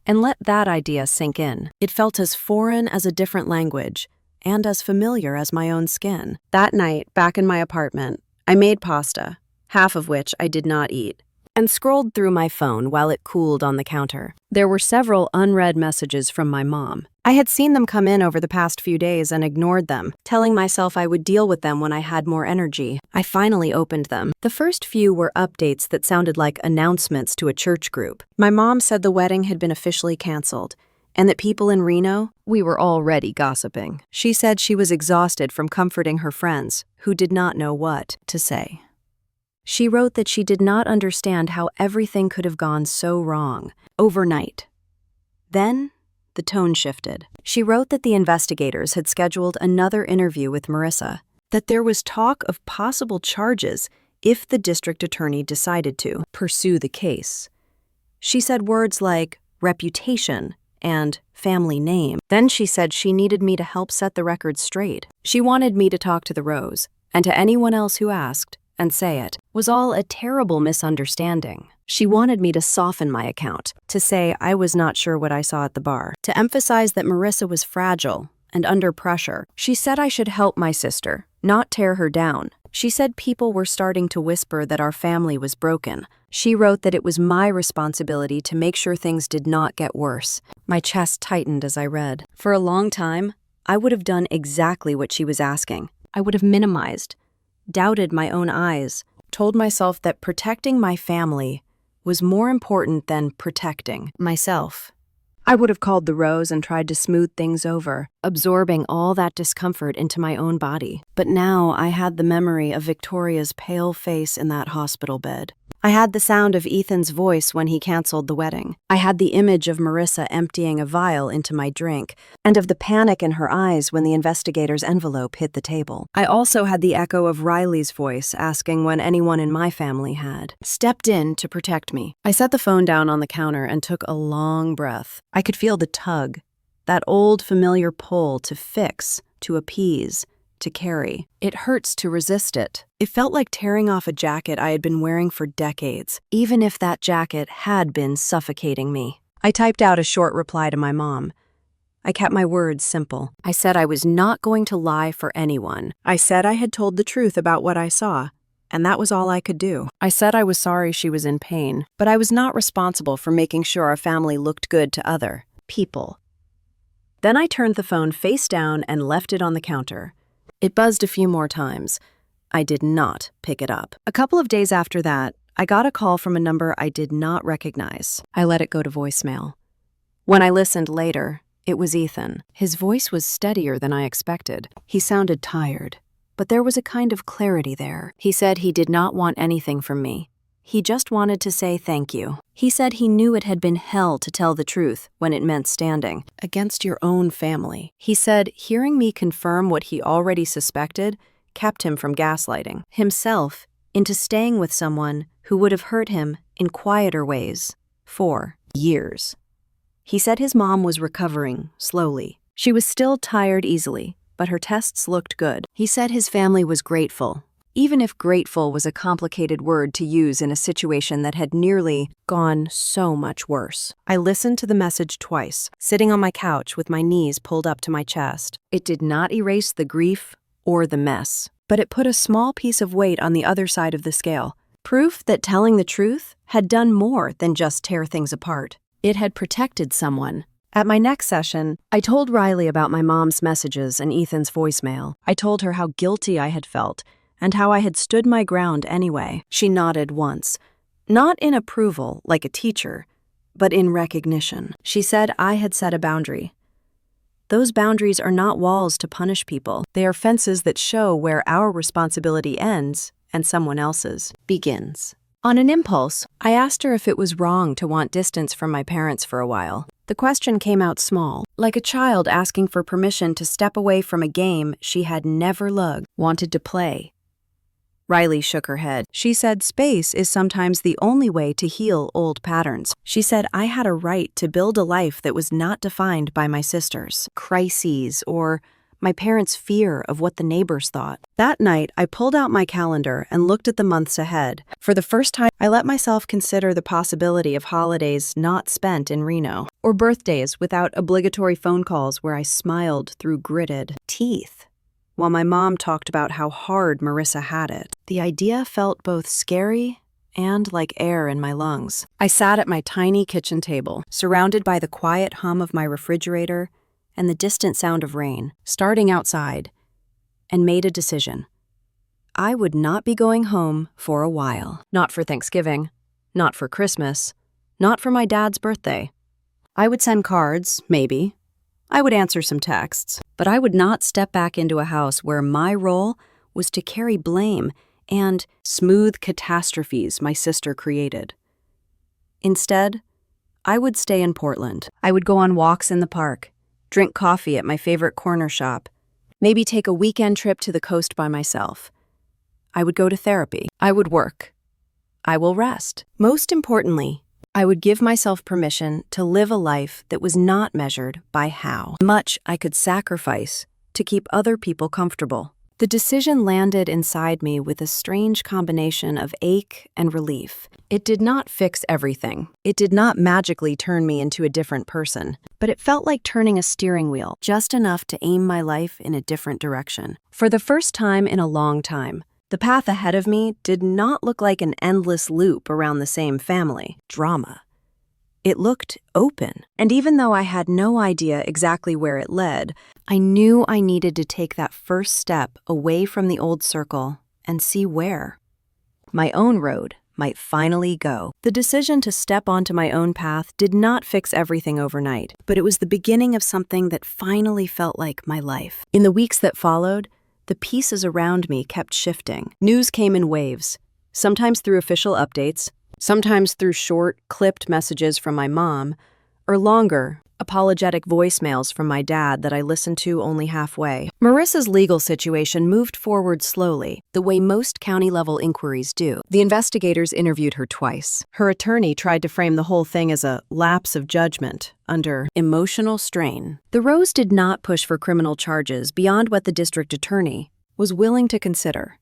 [SPEAKER 1] and let that idea sink in. It felt as foreign as a different language, and as familiar as my own skin. That night, back in my apartment, I made pasta, half of which I did not eat, and scrolled through my phone while it cooled on the counter. There were several unread messages from my mom. I had seen them come in over the past few days and ignored them, telling myself I would deal with them when I had more energy. I finally opened them. The first few were updates that sounded like announcements to a church group. My mom said the wedding had been officially canceled, and that people in Reno, we were already gossiping. She said she was exhausted from comforting her friends, who did not know what to say. She wrote that she did not understand how everything could have gone so wrong overnight. Then, the tone shifted. She wrote that the investigators had scheduled another interview with Marissa, that there was talk of possible charges if the district attorney decided to pursue the case. She said words like reputation and family name. Then she said she needed me to help set the record straight. She wanted me to talk to the Rose, and to anyone else who asked, and say it, was all a terrible misunderstanding. She wanted me to soften my account, to say I was not sure what I saw at the bar, to emphasize that Marissa was fragile and under pressure. She said I should help my sister, not tear her down. She said people were starting to whisper that our family was broken. She wrote that it was my responsibility to make sure things did not get worse. My chest tightened as I read. For a long time, I would have done exactly what she was asking. I would have minimized, doubted my own eyes, told myself that protecting my family was more important than protecting myself. I would have called the rose and tried to smooth things over, absorbing all that discomfort into my own body. But now I had the memory of Victoria's pale face in that hospital bed. I had the sound of Ethan's voice when he canceled the wedding. I had the image of Marissa emptying a vial into my drink, and of the panic in her eyes when the investigator's envelope hit the table. I also had the echo of Riley's voice asking when anyone in my family had stepped in to protect me. I set the phone down on the counter and took a long breath. I could feel the tug, that old familiar pull to fix, to appease, to carry. It hurts to resist it. It felt like tearing off a jacket I had been wearing for decades, even if that jacket had been suffocating me. I typed out a short reply to my mom. I kept my words simple. I said I was not going to lie for anyone. I said I had told the truth about what I saw, and that was all I could do. I said I was sorry she was in pain, but I was not responsible for making sure our family looked good to other people. Then I turned the phone face down and left it on the counter. It buzzed a few more times. I did not pick it up. A couple of days after that, I got a call from a number I did not recognize. I let it go to voicemail. When I listened later, it was Ethan. His voice was steadier than I expected. He sounded tired, but there was a kind of clarity there. He said he did not want anything from me. He just wanted to say thank you. He said he knew it had been hell to tell the truth when it meant standing against your own family. He said hearing me confirm what he already suspected kept him from gaslighting himself into staying with someone who would have hurt him in quieter ways for years. He said his mom was recovering slowly. She was still tired easily, but her tests looked good. He said his family was grateful, even if grateful was a complicated word to use in a situation that had nearly gone so much worse. I listened to the message twice, sitting on my couch with my knees pulled up to my chest. It did not erase the grief or the mess, but it put a small piece of weight on the other side of the scale. Proof that telling the truth had done more than just tear things apart. It had protected someone. At my next session, I told Riley about my mom's messages and Ethan's voicemail. I told her how guilty I had felt and how I had stood my ground anyway. She nodded once, not in approval like a teacher, but in recognition. She said I had set a boundary. Those boundaries are not walls to punish people. They are fences that show where our responsibility ends and someone else's begins. On an impulse, I asked her if it was wrong to want distance from my parents for a while. The question came out small, like a child asking for permission to step away from a game she had never wanted to play. Riley shook her head. She said space is sometimes the only way to heal old patterns. She said I had a right to build a life that was not defined by my sister's crises or my parents' fear of what the neighbors thought. That night, I pulled out my calendar and looked at the months ahead. For the first time, I let myself consider the possibility of holidays not spent in Reno, or birthdays without obligatory phone calls where I smiled through gritted teeth while my mom talked about how hard Marissa had it. The idea felt both scary and like air in my lungs. I sat at my tiny kitchen table, surrounded by the quiet hum of my refrigerator and the distant sound of rain, starting outside, and made a decision. I would not be going home for a while. Not for Thanksgiving, not for Christmas, not for my dad's birthday. I would send cards, maybe. I would answer some texts, but I would not step back into a house where my role was to carry blame and smooth catastrophes my sister created. Instead, I would stay in Portland. I would go on walks in the park, drink coffee at my favorite corner shop, maybe take a weekend trip to the coast by myself. I would go to therapy. I would work. I will rest. Most importantly, I would give myself permission to live a life that was not measured by how much I could sacrifice to keep other people comfortable. The decision landed inside me with a strange combination of ache and relief. It did not fix everything. It did not magically turn me into a different person, but it felt like turning a steering wheel, just enough to aim my life in a different direction. For the first time in a long time, the path ahead of me did not look like an endless loop around the same family drama. It looked open, and even though I had no idea exactly where it led, I knew I needed to take that first step away from the old circle and see where my own road might finally go. The decision to step onto my own path did not fix everything overnight, but it was the beginning of something that finally felt like my life. In the weeks that followed, the pieces around me kept shifting. News came in waves, sometimes through official updates, sometimes through short, clipped messages from my mom, or longer, apologetic voicemails from my dad that I listened to only halfway. Marissa's legal situation moved forward slowly, the way most county-level inquiries do. The investigators interviewed her twice. Her attorney tried to frame the whole thing as a lapse of judgment under emotional strain. The Rose did not push for criminal charges beyond what the district attorney was willing to consider,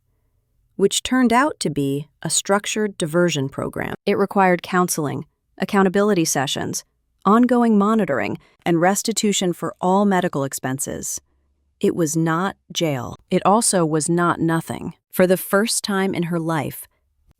[SPEAKER 1] which turned out to be a structured diversion program. It required counseling, accountability sessions, ongoing monitoring, and restitution for all medical expenses. It was not jail. It also was not nothing. For the first time in her life,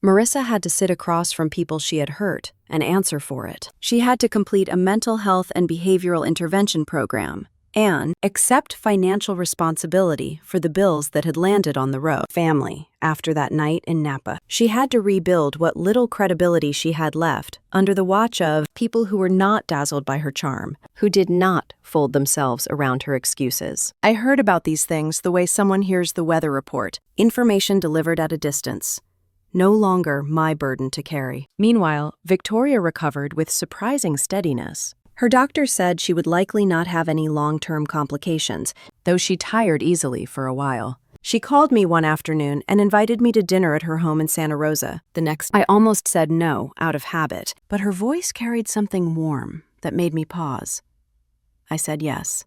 [SPEAKER 1] Marissa had to sit across from people she had hurt and answer for it. She had to complete a mental health and behavioral intervention program and accept financial responsibility for the bills that had landed on the road. Family, after that night in Napa. She had to rebuild what little credibility she had left under the watch of people who were not dazzled by her charm, who did not fold themselves around her excuses. I heard about these things the way someone hears the weather report, information delivered at a distance. No longer my burden to carry. Meanwhile, Victoria recovered with surprising steadiness. Her doctor said she would likely not have any long-term complications, though she tired easily for a while. She called me one afternoon and invited me to dinner at her home in Santa Rosa. I almost said no, out of habit, but her voice carried something warm that made me pause. I said yes.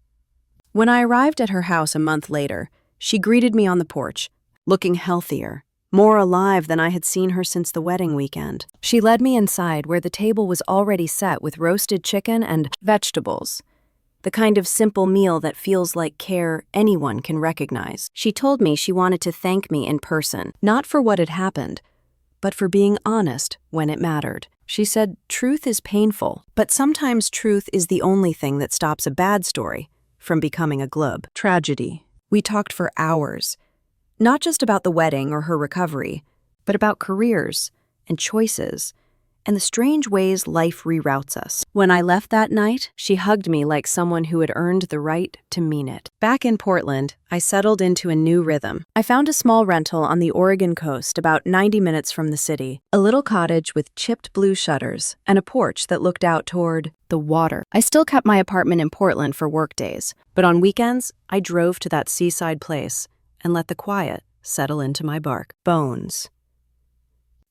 [SPEAKER 1] When I arrived at her house a month later, she greeted me on the porch, looking healthier, more alive than I had seen her since the wedding weekend. She led me inside where the table was already set with roasted chicken and vegetables, the kind of simple meal that feels like care anyone can recognize. She told me she wanted to thank me in person, not for what had happened, but for being honest when it mattered. She said, truth is painful, but sometimes truth is the only thing that stops a bad story from becoming a glib tragedy. We talked for hours, not just about the wedding or her recovery, but about careers and choices and the strange ways life reroutes us. When I left that night, she hugged me like someone who had earned the right to mean it. Back in Portland, I settled into a new rhythm. I found a small rental on the Oregon coast about 90 minutes from the city, a little cottage with chipped blue shutters and a porch that looked out toward the water. I still kept my apartment in Portland for work days, but on weekends, I drove to that seaside place and let the quiet settle into my bones.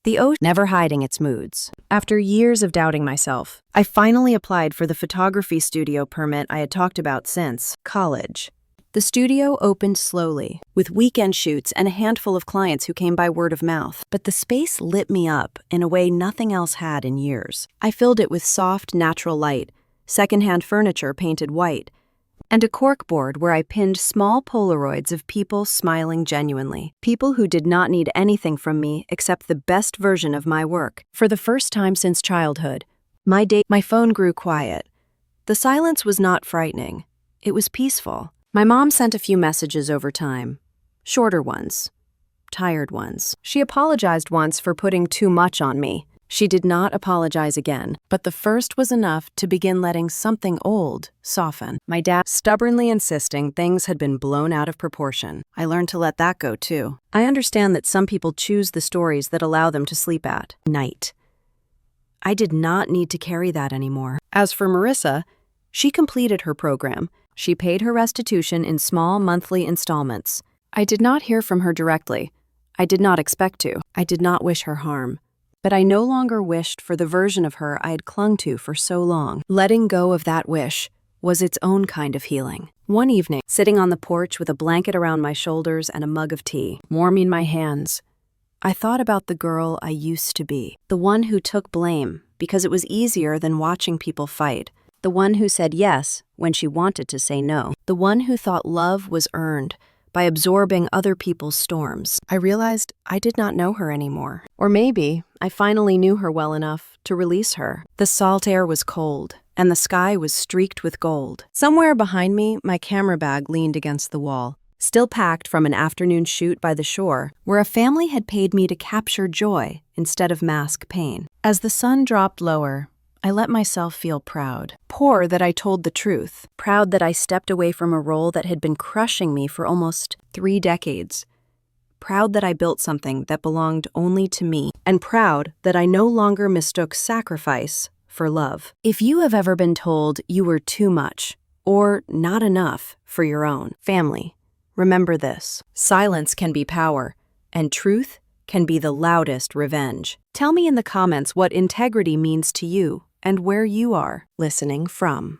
[SPEAKER 1] The ocean never hiding its moods. After years of doubting myself, I finally applied for the photography studio permit I had talked about since college. The studio opened slowly, with weekend shoots and a handful of clients who came by word of mouth, but the space lit me up in a way nothing else had in years. I filled it with soft, natural light, secondhand furniture painted white, and a corkboard where I pinned small Polaroids of people smiling genuinely, people who did not need anything from me except the best version of my work. For the first time since childhood, my phone grew quiet. The silence was not frightening. It was peaceful. My mom sent a few messages over time, shorter ones, tired ones. She apologized once for putting too much on me. She did not apologize again, but the first was enough to begin letting something old soften. My dad stubbornly insisting things had been blown out of proportion. I learned to let that go too. I understand that some people choose the stories that allow them to sleep at night. I did not need to carry that anymore. As for Marissa, she completed her program. She paid her restitution in small monthly installments. I did not hear from her directly. I did not expect to. I did not wish her harm. But I no longer wished for the version of her I had clung to for so long. Letting go of that wish was its own kind of healing. One evening, sitting on the porch with a blanket around my shoulders and a mug of tea, warming my hands, I thought about the girl I used to be, the one who took blame because it was easier than watching people fight, the one who said yes when she wanted to say no, the one who thought love was earned by absorbing other people's storms. I realized I did not know her anymore. Or maybe I finally knew her well enough to release her. The salt air was cold, and the sky was streaked with gold. Somewhere behind me, my camera bag leaned against the wall, still packed from an afternoon shoot by the shore, where a family had paid me to capture joy instead of mask pain. As the sun dropped lower, I let myself feel proud. Poor that I told the truth. Proud that I stepped away from a role that had been crushing me for almost 3 decades. Proud that I built something that belonged only to me. And proud that I no longer mistook sacrifice for love. If you have ever been told you were too much or not enough for your own family, remember this: silence can be power, and truth can be the loudest revenge. Tell me in the comments what integrity means to you and where you are listening from.